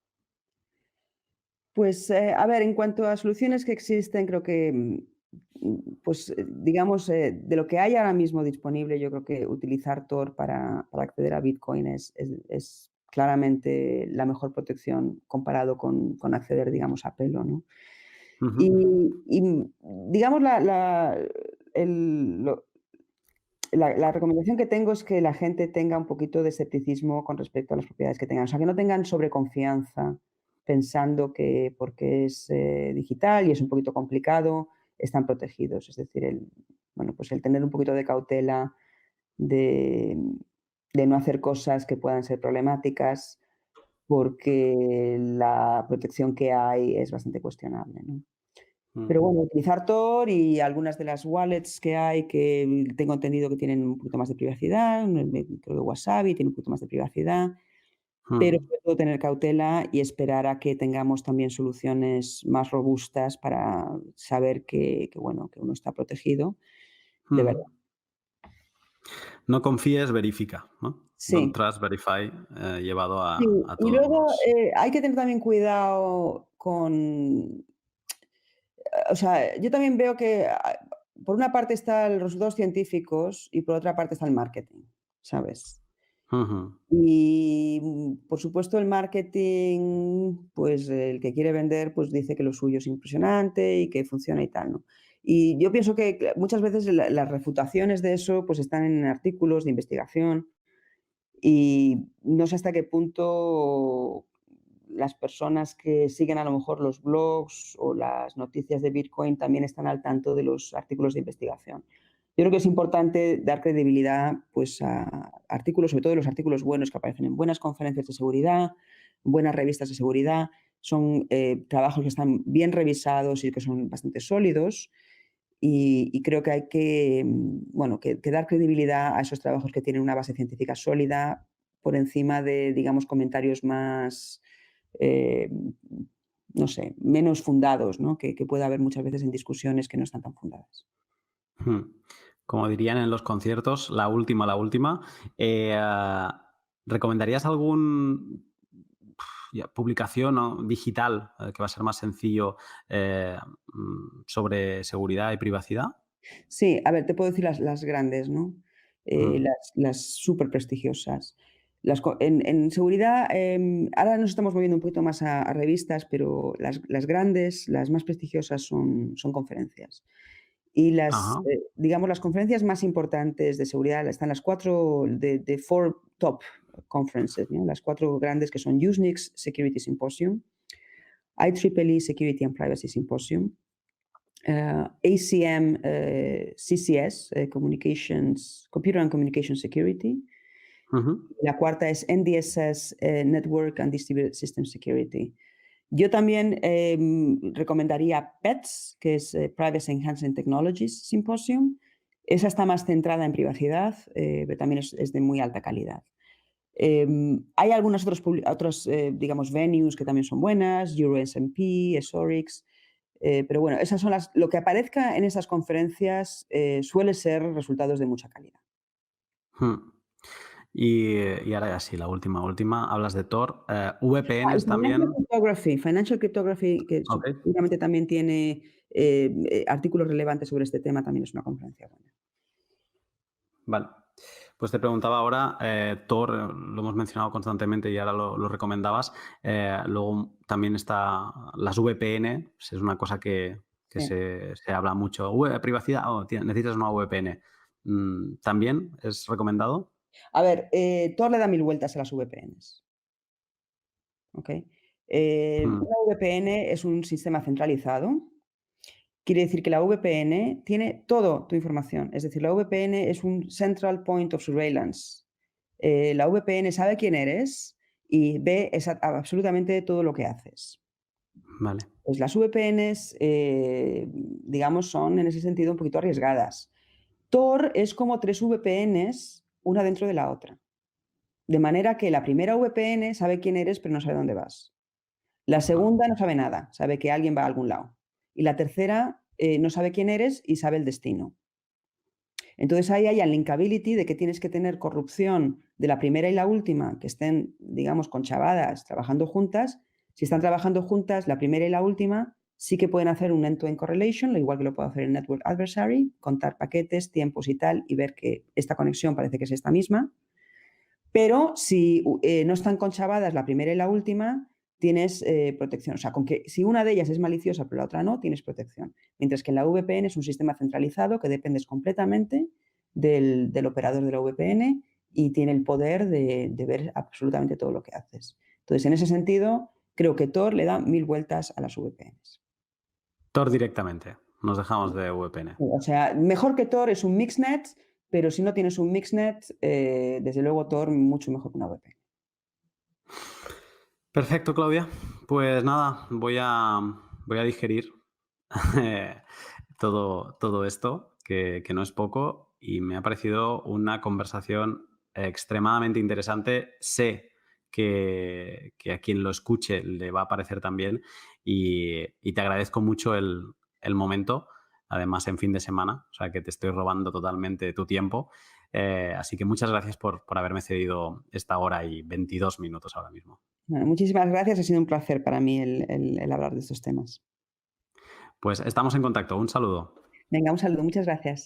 Pues, a ver, en cuanto a soluciones que existen, creo que, pues, digamos, de lo que hay ahora mismo disponible, yo creo que utilizar Tor para acceder a Bitcoin es claramente la mejor protección comparado con acceder, digamos, a pelo, ¿no? Ujú, Y digamos, el lo la recomendación que tengo es que la gente tenga un poquito de escepticismo con respecto a las propiedades que tengan. O sea, que no tengan sobreconfianza pensando que porque es, digital y es un poquito complicado, están protegidos. Es decir, bueno, pues el tener un poquito de cautela de de no hacer cosas que puedan ser problemáticas, porque la protección que hay es bastante cuestionable, ¿no? mm, Pero bueno, utilizar Tor y algunas de las wallets que hay que tengo entendido que tienen un poquito más de privacidad, creo que Wasabi tiene un poquito más de privacidad, pero mm, sobre todo tener cautela y esperar a que tengamos también soluciones más robustas para saber que bueno, que uno está protegido, de verdad. mm. No confíes, verifica, ¿no? Don't Sí, trust, verify, llevado sí. a Y todos luego, los... hay que tener también cuidado con o sea, yo también veo que, por una parte están los resultados científicos y por otra parte está el marketing, ¿sabes? Ujú, Y, por supuesto, el marketing, pues, el que quiere vender, pues, dice que lo suyo es impresionante y que funciona y tal, ¿no? Y yo pienso que muchas veces las refutaciones de eso, pues, están en artículos de investigación y no sé hasta qué punto las personas que siguen a lo mejor los blogs o las noticias de Bitcoin también están al tanto de los artículos de investigación. Yo creo que es importante dar credibilidad, pues, a artículos, sobre todo los artículos buenos que aparecen en buenas conferencias de seguridad, buenas revistas de seguridad. Son, trabajos que están bien revisados y que son bastante sólidos, y creo que hay que, bueno, que dar credibilidad a esos trabajos que tienen una base científica sólida por encima de, digamos, comentarios más, eh, no sé, menos fundados, ¿no? Que puede haber muchas veces en discusiones que no están tan fundadas. mm. Como dirían en los conciertos, la última, la última. ¿Recomendarías algún publicación, ¿no?, digital, que va a ser más sencillo, sobre seguridad y privacidad? Sí, a ver, te puedo decir las grandes, ¿no? Mm, Las súper prestigiosas. En seguridad, ahora nos estamos moviendo un poquito más a revistas, pero las grandes, las más prestigiosas son conferencias. Y ajá, digamos, las conferencias más importantes de seguridad están las 4 de 4 top conferences, ¿no? Las 4 grandes que son Usenix Security Symposium, IEEE Security and Privacy Symposium, ACM, CCS, Computer and Communication Security. ujú, La cuarta es NDSS, Network and Distributed System Security. Yo también recomendaría PETS, que es Privacy Enhancing Technologies Symposium. Esa está más centrada en privacidad, pero también es de muy alta calidad. Hay algunas otras, digamos, venues que también son buenas, EuroSMP, ESORIX, pero bueno, esas son lo que aparezca en esas conferencias suele ser resultados de mucha calidad. mm. Y ahora ya sí, la última, última, hablas de Tor, Y VPNs también. Financial Cryptography, que Okey, seguramente también tiene artículos relevantes sobre este tema, también es una conferencia buena. vale. Pues te preguntaba ahora, Tor, lo hemos mencionado constantemente y ahora lo recomendabas. Luego también está las VPN, es una cosa que Sí. se habla mucho. Privacidad, necesitas una VPN. ¿También es recomendado? A ver, Tor le da mil vueltas a las VPNs, ¿ok? Mm, Una VPN es un sistema centralizado. Quiere decir que la VPN tiene toda tu información. Es decir, la VPN es un Central Point of Surveillance. La VPN sabe quién eres y ve absolutamente todo lo que haces. Vale. Pues las VPNs, digamos, son en ese sentido un poquito arriesgadas. Tor es como 3 VPNs, una dentro de la otra. De manera que la primera VPN sabe quién eres, pero no sabe dónde vas. La Ajá. segunda no sabe nada, sabe que alguien va a algún lado. Y la tercera, no sabe quién eres y sabe el destino. Entonces ahí hay linkability de que tienes que tener corrupción de la primera y la última, que estén, digamos, conchavadas, trabajando juntas. Si están trabajando juntas, la primera y la última sí que pueden hacer un end-to-end correlation, lo igual que lo puedo hacer en Network Adversary, contar paquetes, tiempos y tal, y ver que esta conexión parece que es esta misma. Pero si no están conchavadas la primera y la última, tienes protección. O sea, con que si una de ellas es maliciosa pero la otra no, tienes protección. Mientras que en la VPN es un sistema centralizado que dependes completamente del operador de la VPN y tiene el poder de ver absolutamente todo lo que haces. Entonces, en ese sentido, creo que Tor le da 1000 vueltas a las VPNs. Tor directamente. Nos dejamos de VPN. O sea, mejor que Tor es un mixnet, pero si no tienes un mixnet, desde luego Tor mucho mejor que una VPN. Perfecto, Claudia. Pues nada, voy a digerir todo esto, que no es poco, y me ha parecido una conversación extremadamente interesante. Sé que a quien lo escuche le va a parecer también, y te agradezco mucho el momento, además en fin de semana, o sea que te estoy robando totalmente tu tiempo. Así que muchas gracias por haberme cedido esta hora y 22 minutos ahora mismo. Bueno, muchísimas gracias. Ha sido un placer para mí el hablar de estos temas. Pues estamos en contacto. Un saludo. Venga, un saludo. Muchas gracias.